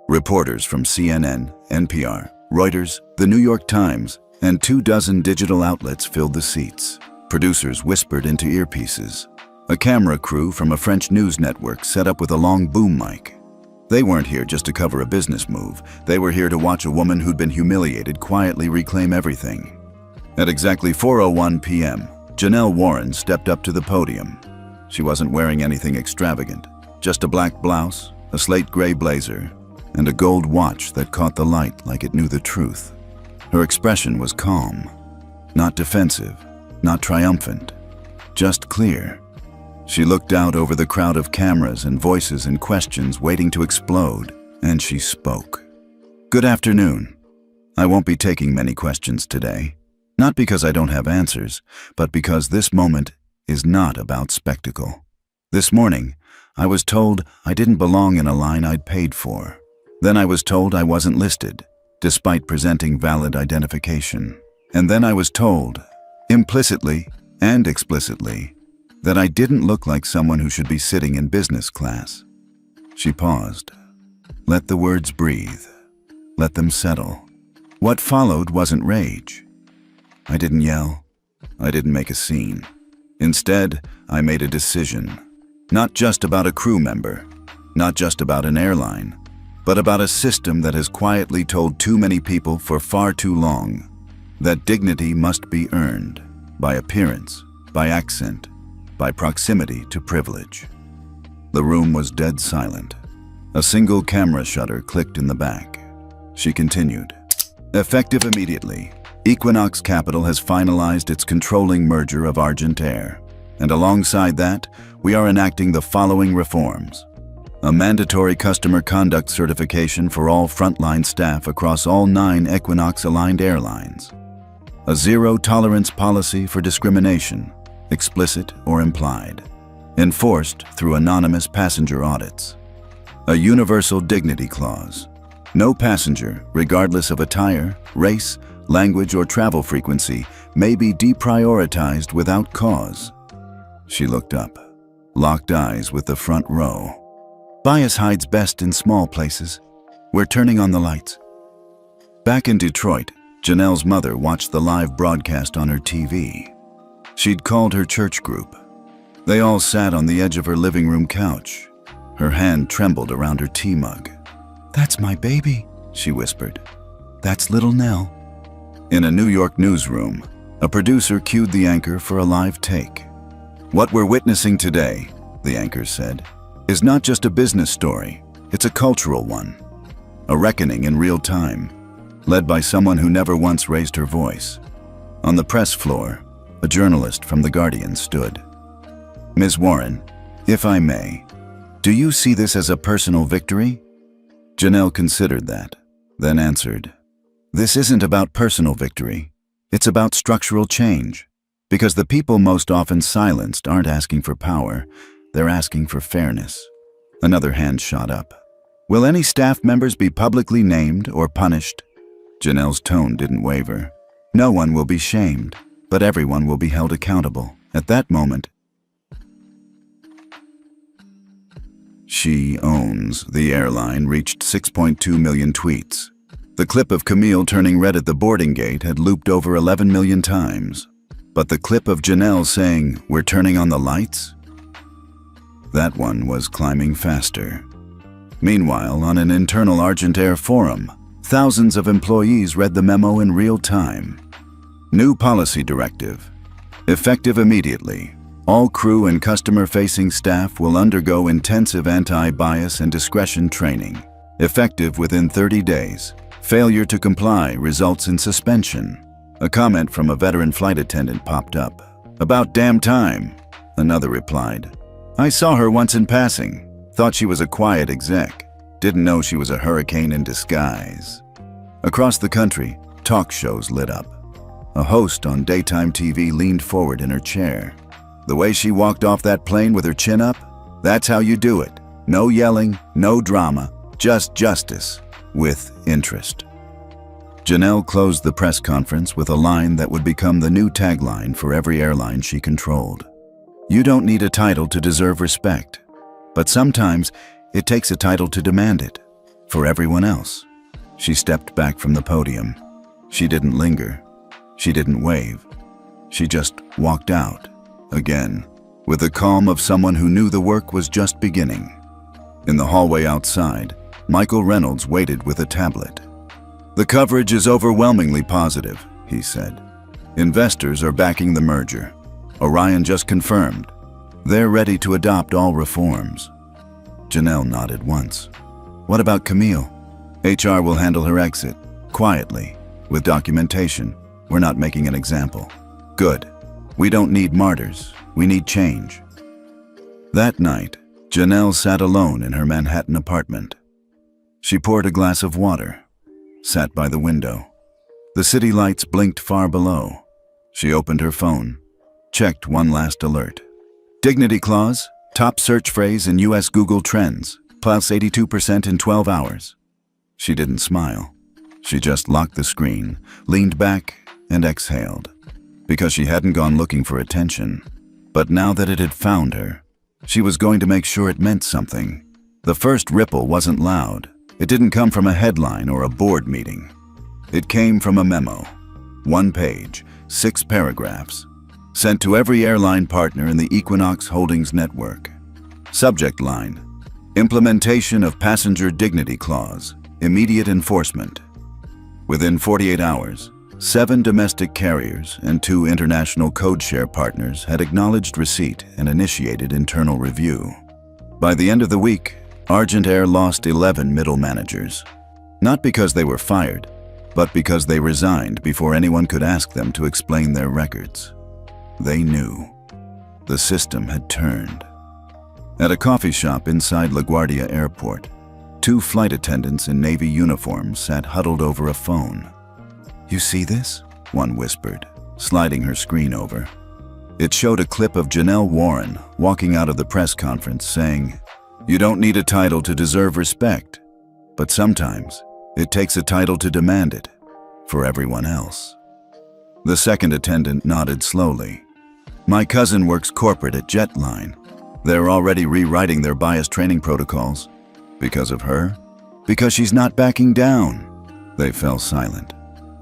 Reporters from CNN, NPR, Reuters, The New York Times, and 24 digital outlets filled the seats. Producers whispered into earpieces. A camera crew from a French news network set up with a long boom mic. They weren't here just to cover a business move. They were here to watch a woman who'd been humiliated quietly reclaim everything. At exactly 4:01 p.m., Janelle Warren stepped up to the podium. She wasn't wearing anything extravagant, just a black blouse, a slate gray blazer, and a gold watch that caught the light like it knew the truth. Her expression was calm, not defensive, not triumphant, just clear. She looked out over the crowd of cameras and voices and questions waiting to explode, and she spoke. "Good afternoon. I won't be taking many questions today, not because I don't have answers, but because this moment is not about spectacle. This morning, I was told I didn't belong in a line I'd paid for. Then I was told I wasn't listed, despite presenting valid identification. And then I was told, implicitly and explicitly, that I didn't look like someone who should be sitting in business class." She paused. Let the words breathe. Let them settle. What followed wasn't rage. I didn't yell. I didn't make a scene. Instead, I made a decision. Not just about a crew member, not just about an airline, but about a system that has quietly told too many people for far too long that dignity must be earned by appearance, by accent, by proximity to privilege. The room was dead silent. A single camera shutter clicked in the back. She continued. Effective immediately, Equinox Capital has finalized its controlling merger of Argent Air. And alongside that, we are enacting the following reforms. A mandatory customer conduct certification for all frontline staff across all 9 Equinox-aligned airlines. A zero-tolerance policy for discrimination, explicit or implied, enforced through anonymous passenger audits. A universal dignity clause. No passenger, regardless of attire, race, language, or travel frequency, may be deprioritized without cause. She looked up, locked eyes with the front row. Bias hides best in small places. We're turning on the lights. Back in Detroit, Janelle's mother watched the live broadcast on her TV. She'd called her church group. They all sat on the edge of her living room couch. Her hand trembled around her tea mug. "That's my baby," she whispered. "That's little Nell." In a New York newsroom, a producer cued the anchor for a live take. "What we're witnessing today," the anchor said, "is not just a business story, it's a cultural one. A reckoning in real time, led by someone who never once raised her voice." On the press floor, a journalist from The Guardian stood. "Ms. Warren, if I may, do you see this as a personal victory?" Janelle considered that, then answered, "This isn't about personal victory. It's about structural change. Because the people most often silenced aren't asking for power, they're asking for fairness." Another hand shot up. "Will any staff members be publicly named or punished?" Janelle's tone didn't waver. "No one will be shamed, but everyone will be held accountable." At that moment, "She owns the airline" reached 6.2 million tweets. The clip of Camille turning red at the boarding gate had looped over 11 million times. But the clip of Janelle saying, "We're turning on the lights?" That one was climbing faster. Meanwhile, on an internal Argent Air forum, thousands of employees read the memo in real time. New policy directive. Effective immediately. All crew and customer-facing staff will undergo intensive anti-bias and discretion training. Effective within 30 days. Failure to comply results in suspension. A comment from a veteran flight attendant popped up. About damn time, another replied. I saw her once in passing. Thought she was a quiet exec. Didn't know she was a hurricane in disguise. Across the country, talk shows lit up. A host on daytime TV leaned forward in her chair. The way she walked off that plane with her chin up, that's how you do it. No yelling, no drama, just justice, with interest. Janelle closed the press conference with a line that would become the new tagline for every airline she controlled. You don't need a title to deserve respect, but sometimes it takes a title to demand it, for everyone else. She stepped back from the podium. She didn't linger. She didn't wave. She just walked out, again, with the calm of someone who knew the work was just beginning. In the hallway outside, Michael Reynolds waited with a tablet. The coverage is overwhelmingly positive, he said. Investors are backing the merger. Orion just confirmed. They're ready to adopt all reforms. Janelle nodded once. What about Camille? HR will handle her exit, quietly, with documentation. We're not making an example. Good. We don't need martyrs. We need change. That night, Janelle sat alone in her Manhattan apartment. She poured a glass of water, sat by the window. The city lights blinked far below. She opened her phone, checked one last alert. Dignity clause, top search phrase in US Google Trends, plus 82% in 12 hours. She didn't smile. She just locked the screen, leaned back, and exhaled. Because she hadn't gone looking for attention. But now that it had found her, she was going to make sure it meant something. The first ripple wasn't loud. It didn't come from a headline or a board meeting. It came from a memo. 1 page, 6 paragraphs, sent to every airline partner in the Equinox Holdings network. Subject line: Implementation of Passenger Dignity Clause, immediate enforcement. Within 48 hours, 7 domestic carriers and 2 international codeshare partners had acknowledged receipt and initiated internal review. By the end of the week, Argent Air lost 11 middle managers. Not because they were fired, but because they resigned before anyone could ask them to explain their records. They knew. The system had turned. At a coffee shop inside LaGuardia Airport, 2 flight attendants in Navy uniforms sat huddled over a phone. You see this? One whispered, sliding her screen over. It showed a clip of Janelle Warren walking out of the press conference saying, You don't need a title to deserve respect, but sometimes it takes a title to demand it, for everyone else. The second attendant nodded slowly. My cousin works corporate at Jetline. They're already rewriting their bias training protocols. Because of her? Because she's not backing down. They fell silent,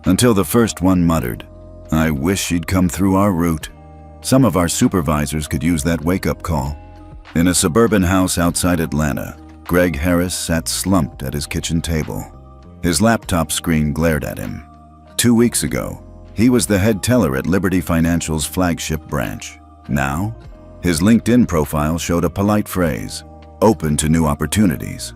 until the first one muttered, I wish she'd come through our route. Some of our supervisors could use that wake-up call. In a suburban house outside Atlanta, Greg Harris sat slumped at his kitchen table. His laptop screen glared at him. 2 weeks ago, he was the head teller at Liberty Financial's flagship branch. Now, his LinkedIn profile showed a polite phrase, open to new opportunities.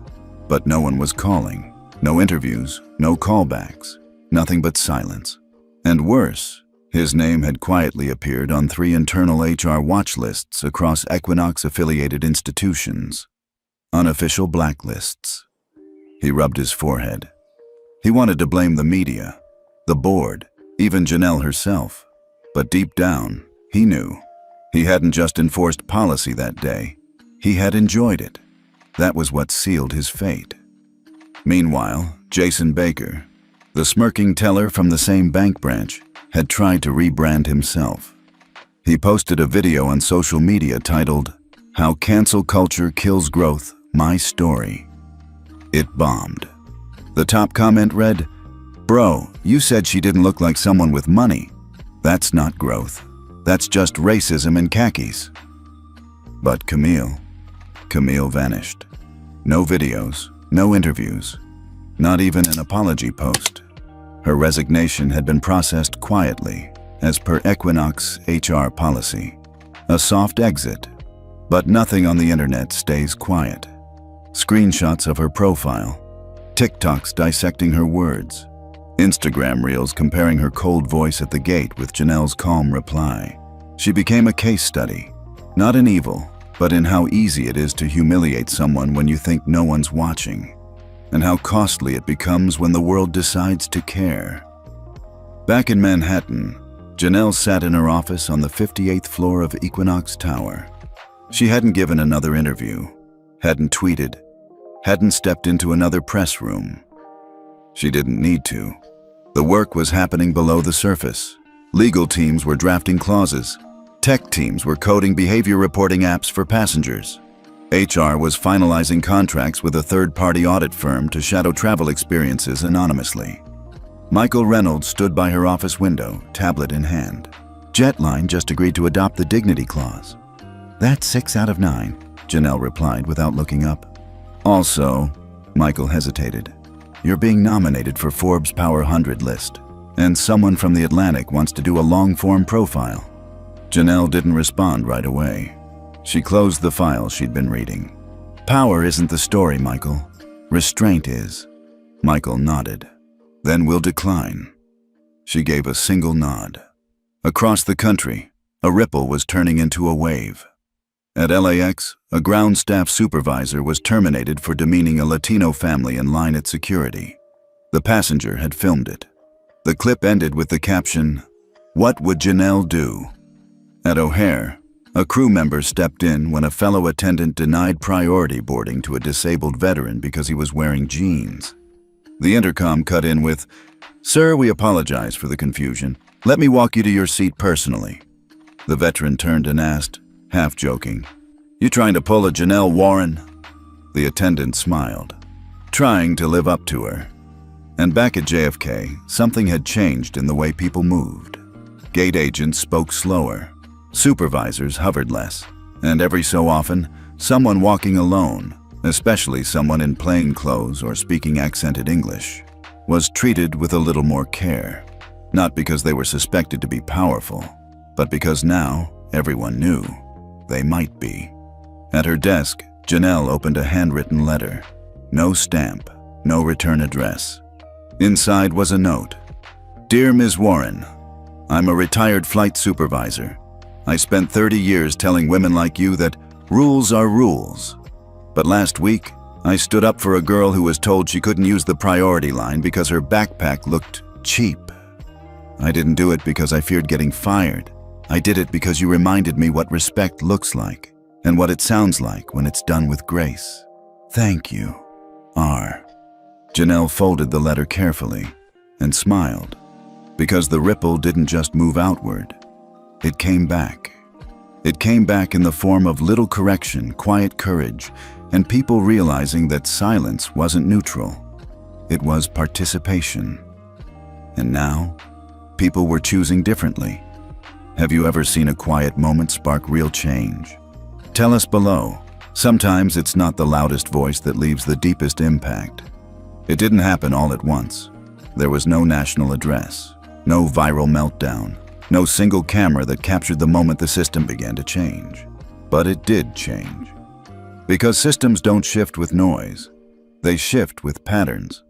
But no one was calling. No interviews, no callbacks, nothing but silence. And worse, his name had quietly appeared on 3 internal HR watch lists across Equinox-affiliated institutions. Unofficial blacklists. He rubbed his forehead. He wanted to blame the media, the board, even Janelle herself. But deep down, he knew. He hadn't just enforced policy that day. He had enjoyed it. That was what sealed his fate. Meanwhile, Jason Baker, the smirking teller from the same bank branch, had tried to rebrand himself. He posted a video on social media titled, How Cancel Culture Kills Growth, My Story. It bombed. The top comment read, Bro, you said she didn't look like someone with money. That's not growth. That's just racism in khakis. But Camille vanished. No videos, no interviews, not even an apology post. Her resignation had been processed quietly, as per Equinox HR policy. A soft exit, but nothing on the internet stays quiet. Screenshots of her profile, TikToks dissecting her words, Instagram reels comparing her cold voice at the gate with Janelle's calm reply. She became a case study, not in evil, but in how easy it is to humiliate someone when you think no one's watching, and how costly it becomes when the world decides to care. Back in Manhattan, Janelle sat in her office on the 58th floor of Equinox Tower. She hadn't given another interview, hadn't tweeted, hadn't stepped into another press room. She didn't need to. The work was happening below the surface. Legal teams were drafting clauses. Tech teams were coding behavior reporting apps for passengers. HR was finalizing contracts with a third-party audit firm to shadow travel experiences anonymously. Michael Reynolds stood by her office window, tablet in hand. Jetline just agreed to adopt the dignity clause. That's 6 out of 9, Janelle replied without looking up. Also, Michael hesitated. You're being nominated for Forbes Power 100 list, and someone from The Atlantic wants to do a long-form profile. Janelle didn't respond right away. She closed the file she'd been reading. Power isn't the story, Michael. Restraint is. Michael nodded. Then we'll decline. She gave a single nod. Across the country, a ripple was turning into a wave. At LAX, a ground staff supervisor was terminated for demeaning a Latino family in line at security. The passenger had filmed it. The clip ended with the caption, "What would Janelle do?" At O'Hare, a crew member stepped in when a fellow attendant denied priority boarding to a disabled veteran because he was wearing jeans. The intercom cut in with, "Sir, we apologize for the confusion. Let me walk you to your seat personally." The veteran turned and asked, half joking, "You trying to pull a Janelle Warren?" The attendant smiled, trying to live up to her. And back at JFK, something had changed in the way people moved. Gate agents spoke slower, supervisors hovered less, and every so often, someone walking alone, especially someone in plain clothes or speaking accented English, was treated with a little more care. Not because they were suspected to be powerful, but because now everyone knew they might be. At her desk, Janelle opened a handwritten letter. No stamp, no return address. Inside was a note. "Dear Ms. Warren, I'm a retired flight supervisor. I spent 30 years telling women like you that rules are rules. But last week, I stood up for a girl who was told she couldn't use the priority line because her backpack looked cheap. I didn't do it because I feared getting fired. I did it because you reminded me what respect looks like and what it sounds like when it's done with grace. Thank you, R." Janelle folded the letter carefully and smiled, because the ripple didn't just move outward. It came back. It came back in the form of little correction, quiet courage, and people realizing that silence wasn't neutral. It was participation. And now, people were choosing differently. Have you ever seen a quiet moment spark real change? Tell us below. Sometimes it's not the loudest voice that leaves the deepest impact. It didn't happen all at once. There was no national address, no viral meltdown, no single camera that captured the moment the system began to change. But it did change. Because systems don't shift with noise, they shift with patterns.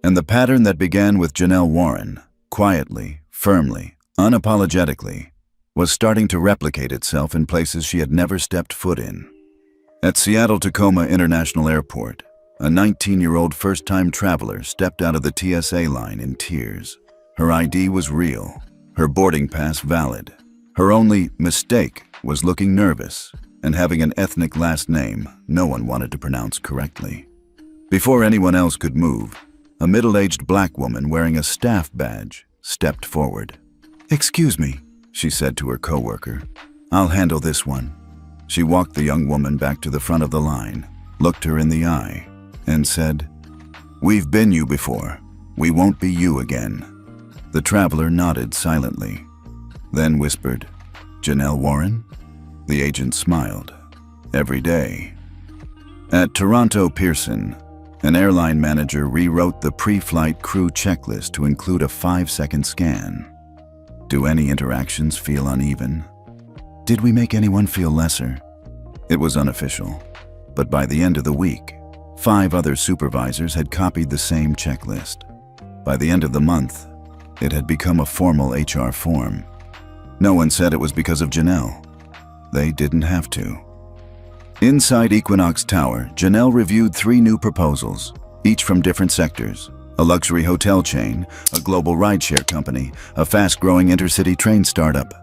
And the pattern that began with Janelle Warren, quietly, firmly, unapologetically, was starting to replicate itself in places she had never stepped foot in. At Seattle-Tacoma International Airport, a 19-year-old first-time traveler stepped out of the TSA line in tears. Her ID was real, her boarding pass valid. Her only mistake was looking nervous and having an ethnic last name no one wanted to pronounce correctly. Before anyone else could move, a middle-aged black woman wearing a staff badge stepped forward. "Excuse me," she said to her coworker. "I'll handle this one." She walked the young woman back to the front of the line, looked her in the eye, and said, "We've been you before. We won't be you again." The traveler nodded silently, then whispered, "Janelle Warren?" The agent smiled. "Every day." At Toronto Pearson, an airline manager rewrote the pre-flight crew checklist to include a 5-second scan. Do any interactions feel uneven? Did we make anyone feel lesser? It was unofficial, but by the end of the week, 5 other supervisors had copied the same checklist. By the end of the month, it had become a formal HR form. No one said it was because of Janelle. They didn't have to. Inside Equinox Tower, Janelle reviewed 3 new proposals, each from different sectors: a luxury hotel chain, a global rideshare company, a fast-growing intercity train startup.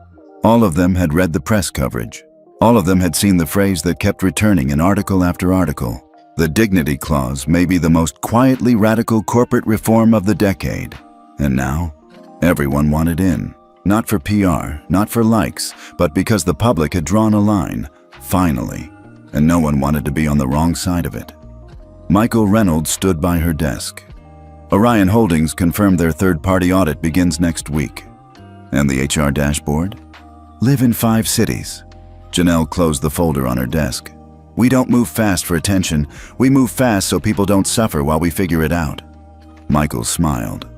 All of them had read the press coverage. All of them had seen the phrase that kept returning in article after article. The dignity clause may be the most quietly radical corporate reform of the decade. And now, everyone wanted in. Not for PR, not for likes, but because the public had drawn a line, finally, and no one wanted to be on the wrong side of it. Michael Reynolds stood by her desk. Orion Holdings confirmed their third-party audit begins next week. And the HR dashboard? Live in 5 cities. Janelle closed the folder on her desk. We don't move fast for attention. We move fast so people don't suffer while we figure it out. Michael smiled.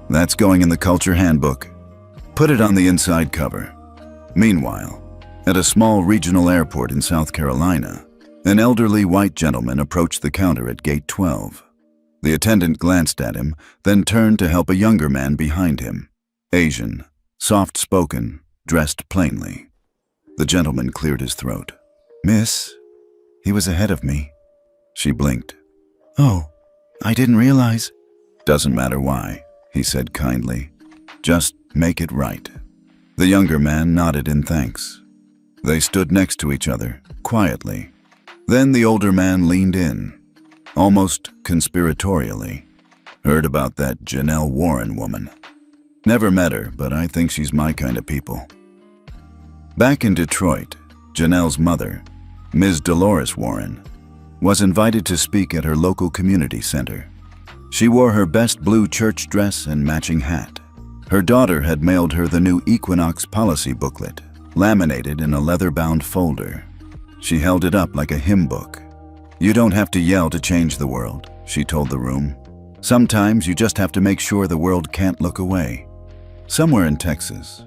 That's going in the culture handbook. Put it on the inside cover. Meanwhile, at a small regional airport in South Carolina, an elderly white gentleman approached the counter at gate 12. The attendant glanced at him, then turned to help a younger man behind him. Asian, soft-spoken, dressed plainly. The gentleman cleared his throat. Miss, he was ahead of me. She blinked. Oh, I didn't realize. Doesn't matter why, he said kindly. Just make it right. The younger man nodded in thanks. They stood next to each other, quietly. Then the older man leaned in, almost conspiratorially. Heard about that Janelle Warren woman. Never met her, but I think she's my kind of people. Back in Detroit, Janelle's mother, Ms. Dolores Warren, was invited to speak at her local community center. She wore her best blue church dress and matching hat. Her daughter had mailed her the new Equinox policy booklet, laminated in a leather-bound folder. She held it up like a hymn book. You don't have to yell to change the world, she told the room. Sometimes you just have to make sure the world can't look away. Somewhere in Texas,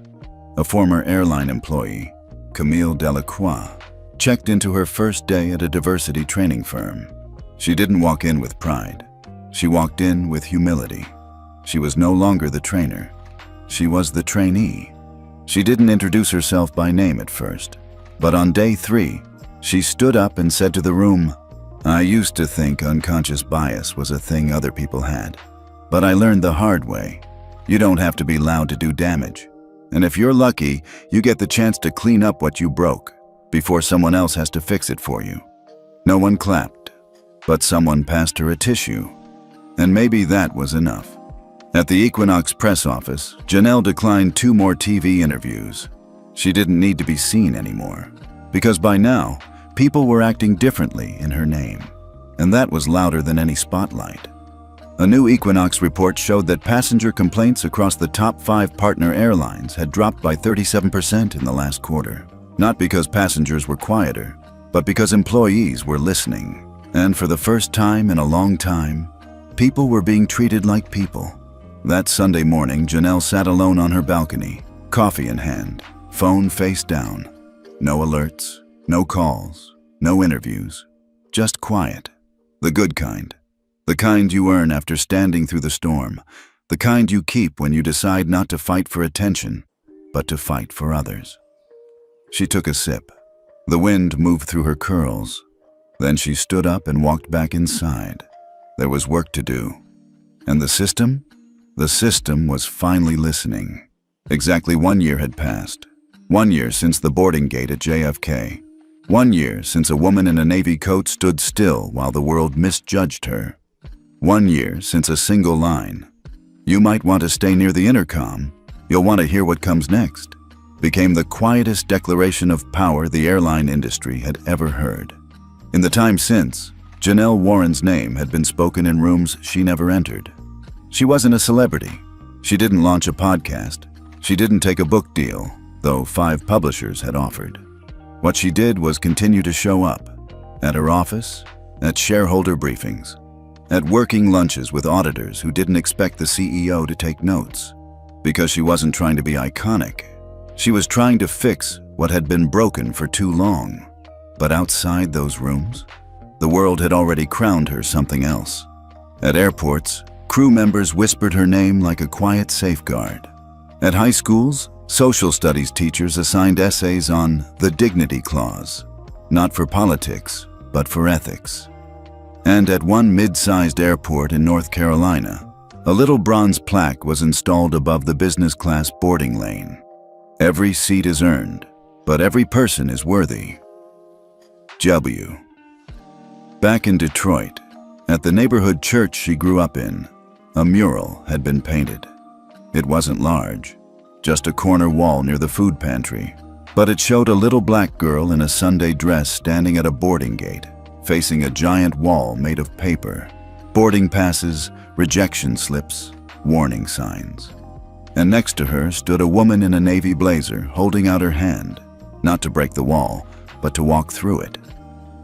a former airline employee, Camille Delacroix, checked into her first day at a diversity training firm. She didn't walk in with pride. She walked in with humility. She was no longer the trainer. She was the trainee. She didn't introduce herself by name at first, but on day 3, she stood up and said to the room, I used to think unconscious bias was a thing other people had, but I learned the hard way. You don't have to be loud to do damage. And if you're lucky, you get the chance to clean up what you broke before someone else has to fix it for you. No one clapped, but someone passed her a tissue, and maybe that was enough. At the Equinox press office, Janelle declined 2 more TV interviews. She didn't need to be seen anymore, because by now, people were acting differently in her name, and that was louder than any spotlight. A new Equinox report showed that passenger complaints across the top 5 partner airlines had dropped by 37% in the last quarter. Not because passengers were quieter, but because employees were listening. And for the first time in a long time, people were being treated like people. That Sunday morning, Janelle sat alone on her balcony, coffee in hand, phone face down. No alerts, no calls, no interviews, just quiet. The good kind. The kind you earn after standing through the storm. The kind you keep when you decide not to fight for attention, but to fight for others. She took a sip. The wind moved through her curls. Then she stood up and walked back inside. There was work to do. And the system? The system was finally listening. Exactly 1 year had passed. 1 year since the boarding gate at JFK. 1 year since a woman in a Navy coat stood still while the world misjudged her. 1 year since a single line, "You might want to stay near the intercom. You'll want to hear what comes next," became the quietest declaration of power the airline industry had ever heard. In the time since, Janelle Warren's name had been spoken in rooms she never entered. She wasn't a celebrity. She didn't launch a podcast. She didn't take a book deal, though 5 publishers had offered. What she did was continue to show up, at her office, at shareholder briefings, at working lunches with auditors who didn't expect the CEO to take notes, because she wasn't trying to be iconic. She was trying to fix what had been broken for too long. But outside those rooms, The world had already crowned her something else. At airports, crew members whispered her name like a quiet safeguard. At high schools, social studies teachers assigned essays on the dignity clause, not for politics, but for ethics. And at one mid-sized airport in North Carolina, a little bronze plaque was installed above the business class boarding lane. Every seat is earned, but every person is worthy. W. Back in Detroit, at the neighborhood church she grew up in, a mural had been painted. It wasn't large, just a corner wall near the food pantry, but it showed a little black girl in a Sunday dress standing at a boarding gate, facing a giant wall made of paper, boarding passes, rejection slips, warning signs. And next to her stood a woman in a navy blazer holding out her hand, not to break the wall, but to walk through it.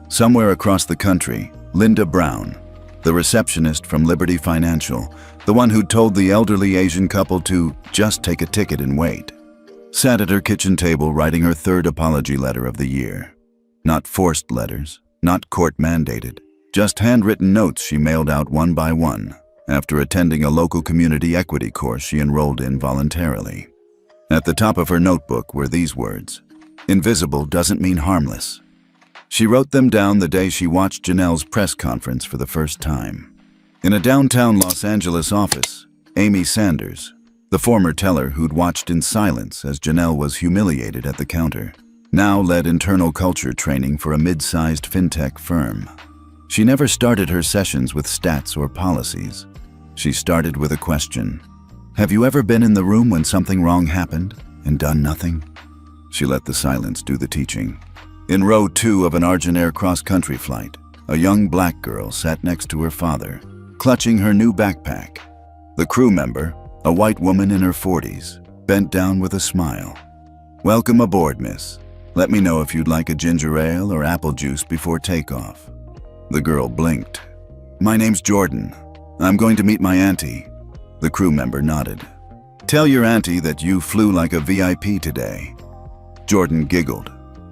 Somewhere across the country, Linda Brown, the receptionist from Liberty Financial, the one who'd told the elderly Asian couple to just take a ticket and wait, sat at her kitchen table writing her third apology letter of the year. Not forced letters, not court-mandated, just handwritten notes she mailed out one by one after attending a local community equity course she enrolled in voluntarily. At the top of her notebook were these words: "Invisible doesn't mean harmless." She wrote them down the day she watched Janelle's press conference for the first time. In a downtown Los Angeles office, Amy Sanders, the former teller who'd watched in silence as Janelle was humiliated at the counter, now led internal culture training for a mid-sized fintech firm. She never started her sessions with stats or policies. She started with a question. Have you ever been in the room when something wrong happened and done nothing? She let the silence do the teaching. In row 2 of an Argent cross-country flight, a young black girl sat next to her father, clutching her new backpack. The crew member, a white woman in her 40s, bent down with a smile. "Welcome aboard, miss. Let me know if you'd like a ginger ale or apple juice before takeoff." The girl blinked. "My name's Jordan. I'm going to meet my auntie." The crew member nodded. "Tell your auntie that you flew like a VIP today." Jordan giggled.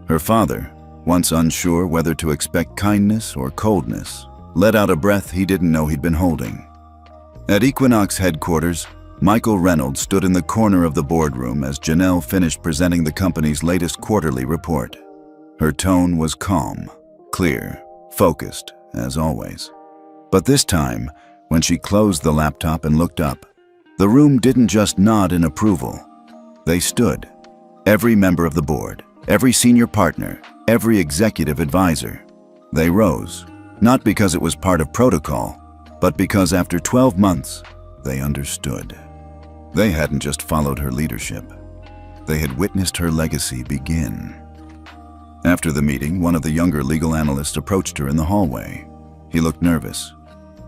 Her father, once unsure whether to expect kindness or coldness, let out a breath he didn't know he'd been holding. At Equinox headquarters, Michael Reynolds stood in the corner of the boardroom as Janelle finished presenting the company's latest quarterly report. Her tone was calm, clear, focused, as always. But this time, when she closed the laptop and looked up, the room didn't just nod in approval. They stood, every member of the board, every senior partner, every executive advisor. They rose, not because it was part of protocol, but because after 12 months, they understood. They hadn't just followed her leadership. They had witnessed her legacy begin. After the meeting, one of the younger legal analysts approached her in the hallway. He looked nervous.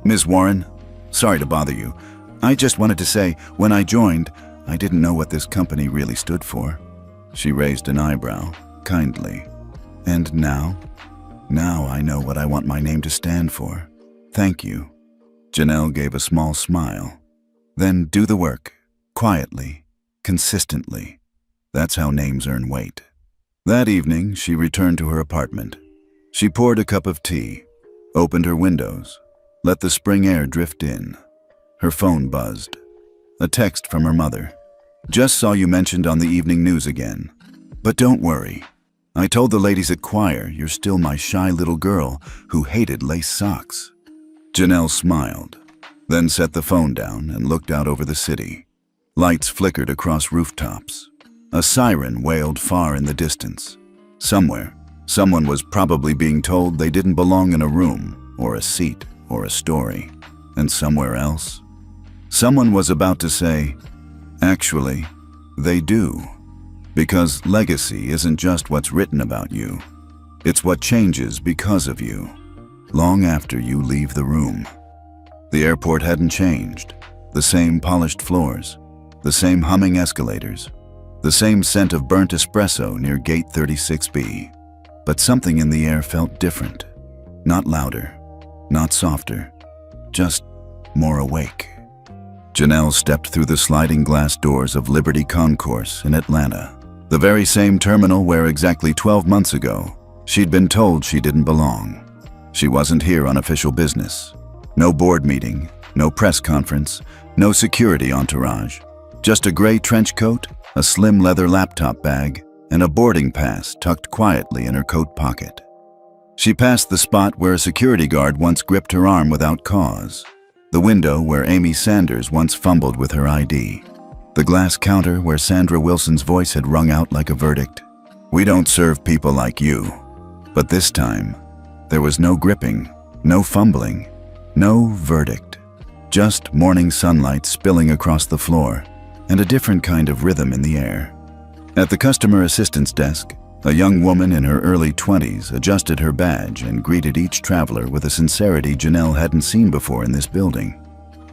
"Ms. Warren, sorry to bother you. I just wanted to say, when I joined, I didn't know what this company really stood for." She raised an eyebrow, kindly. "And now? Now I know what I want my name to stand for. Thank you." Janelle gave a small smile. "Then do the work, quietly, consistently. That's how names earn weight." That evening, she returned to her apartment. She poured a cup of tea, opened her windows, let the spring air drift in. Her phone buzzed. A text from her mother. "Just saw you mentioned on the evening news again. But don't worry. I told the ladies at choir you're still my shy little girl who hated lace socks." Janelle smiled, then set the phone down and looked out over the city. Lights flickered across rooftops. A siren wailed far in the distance. Somewhere, someone was probably being told they didn't belong in a room, or a seat, or a story. And somewhere else, someone was about to say, "Actually, they do." Because legacy isn't just what's written about you. It's what changes because of you, long after you leave the room. The airport hadn't changed. The same polished floors, the same humming escalators, the same scent of burnt espresso near gate 36B. But something in the air felt different. Not louder, not softer, just more awake. Janelle stepped through the sliding glass doors of Liberty Concourse in Atlanta, the very same terminal where exactly 12 months ago she'd been told she didn't belong. She wasn't here on official business. No board meeting, no press conference, no security entourage. Just a gray trench coat, a slim leather laptop bag, and a boarding pass tucked quietly in her coat pocket. She passed the spot where a security guard once gripped her arm without cause, the window where Amy Sanders once fumbled with her ID, the glass counter where Sandra Wilson's voice had rung out like a verdict. "We don't serve people like you." But this time, there was no gripping, no fumbling, no verdict. Just morning sunlight spilling across the floor and a different kind of rhythm in the air. At the customer assistance desk, a young woman in her early 20s adjusted her badge and greeted each traveler with a sincerity Janelle hadn't seen before in this building.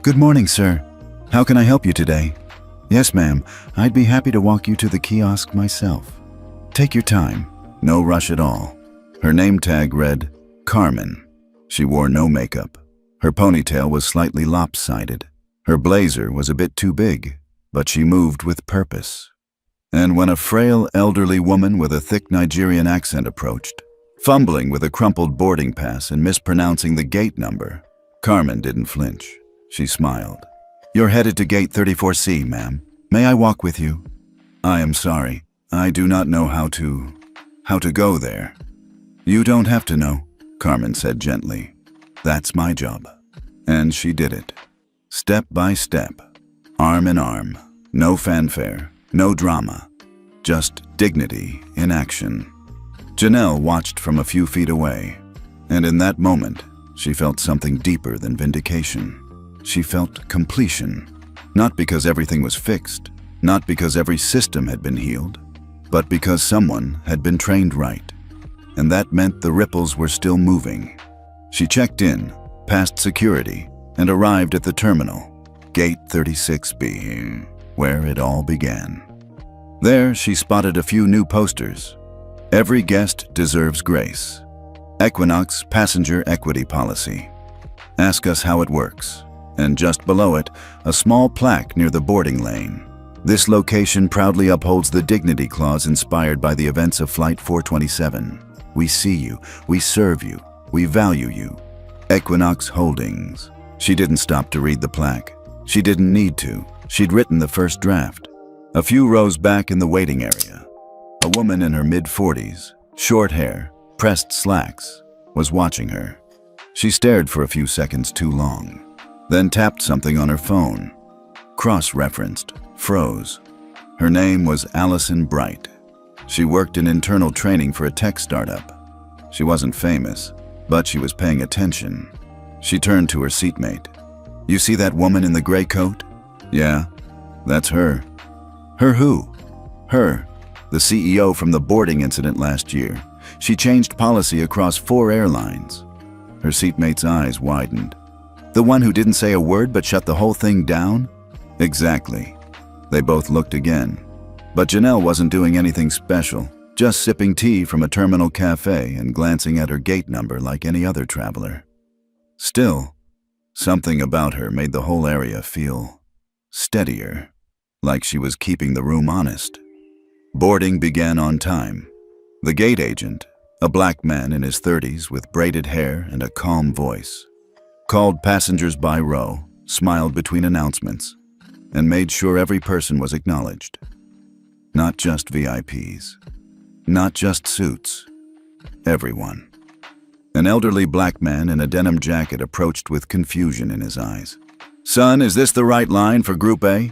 "Good morning, sir. How can I help you today?" "Yes, ma'am. I'd be happy to walk you to the kiosk myself." "Take your time. No rush at all." Her name tag read Carmen. She wore no makeup. Her ponytail was slightly lopsided. Her blazer was a bit too big, but she moved with purpose. And when a frail, elderly woman with a thick Nigerian accent approached, fumbling with a crumpled boarding pass and mispronouncing the gate number, Carmen didn't flinch. She smiled. "You're headed to gate 34C, ma'am. May I walk with you?" "I am sorry. I do not know how to go there." "You don't have to know," Carmen said gently. "That's my job." And she did it. Step by step, arm in arm, no fanfare, no drama, just dignity in action. Janelle watched from a few feet away, and in that moment, she felt something deeper than vindication. She felt completion, not because everything was fixed, not because every system had been healed, but because someone had been trained right. And that meant the ripples were still moving. She checked in, passed security, and arrived at the terminal, gate 36B, where it all began. There, she spotted a few new posters. "Every guest deserves grace." "Equinox Passenger Equity Policy." "Ask us how it works." And just below it, a small plaque near the boarding lane. "This location proudly upholds the dignity clause inspired by the events of Flight 427. We see you, we serve you, we value you. Equinox Holdings." She didn't stop to read the plaque. She didn't need to. She'd written the first draft. A few rows back in the waiting area, a woman in her mid-40s, short hair, pressed slacks, was watching her. She stared for a few seconds too long, then tapped something on her phone. Cross-referenced, froze. Her name was Allison Bright. She worked in internal training for a tech startup. She wasn't famous, but she was paying attention. She turned to her seatmate. "You see that woman in the gray coat?" "Yeah, that's her." "Her who?" "Her, the CEO from the boarding incident last year. She changed policy across 4 airlines." Her seatmate's eyes widened. "The one who didn't say a word but shut the whole thing down?" "Exactly." They both looked again. But Janelle wasn't doing anything special, just sipping tea from a terminal cafe and glancing at her gate number like any other traveler. Still, something about her made the whole area feel steadier, like she was keeping the room honest. Boarding began on time. The gate agent, a black man in his 30s with braided hair and a calm voice, called passengers by row, smiled between announcements, and made sure every person was acknowledged. Not just VIPs, not just suits, everyone. An elderly black man in a denim jacket approached with confusion in his eyes. "Son, is this the right line for Group A?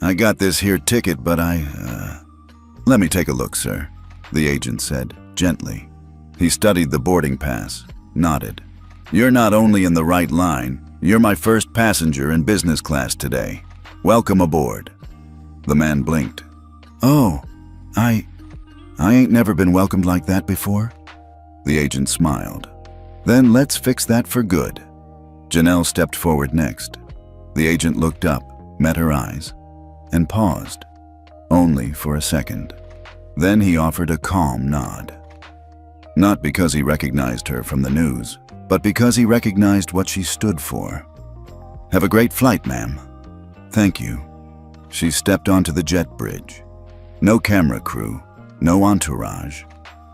I got this here ticket, but Let me take a look, sir," the agent said, gently. He studied the boarding pass, nodded. "You're not only in the right line, you're my first passenger in business class today. Welcome aboard." The man blinked. "Oh, I ain't never been welcomed like that before." The agent smiled. "Then let's fix that for good." Janelle stepped forward next. The agent looked up, met her eyes, and paused, only for a second. Then he offered a calm nod. Not because he recognized her from the news, but because he recognized what she stood for. "Have a great flight, ma'am." "Thank you." She stepped onto the jet bridge. No camera crew, no entourage,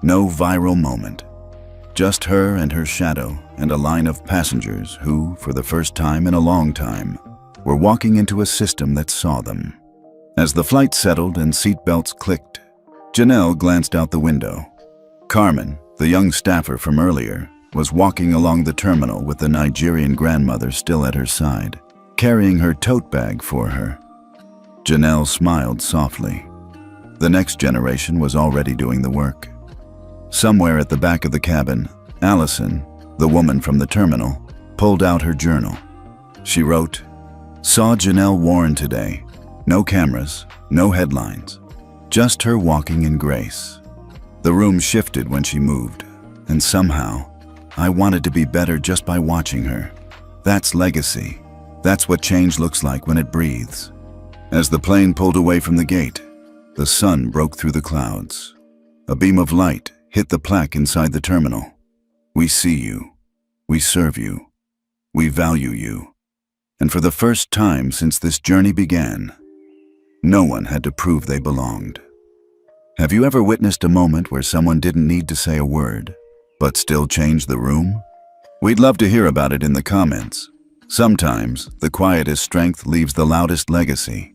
no viral moment. Just her and her shadow and a line of passengers who, for the first time in a long time, were walking into a system that saw them. As the flight settled and seatbelts clicked, Janelle glanced out the window. Carmen, the young staffer from earlier, was walking along the terminal with the Nigerian grandmother still at her side, carrying her tote bag for her. Janelle smiled softly. The next generation was already doing the work. Somewhere at the back of the cabin, Allison, the woman from the terminal, pulled out her journal. She wrote, "Saw Janelle Warren today. No cameras, no headlines. Just her walking in grace. The room shifted when she moved, and somehow, I wanted to be better just by watching her. That's legacy. That's what change looks like when it breathes." As the plane pulled away from the gate, the sun broke through the clouds. A beam of light hit the plaque inside the terminal. "We see you. We serve you. We value you." And for the first time since this journey began, no one had to prove they belonged. Have you ever witnessed a moment where someone didn't need to say a word, but still changed the room? We'd love to hear about it in the comments. Sometimes, the quietest strength leaves the loudest legacy.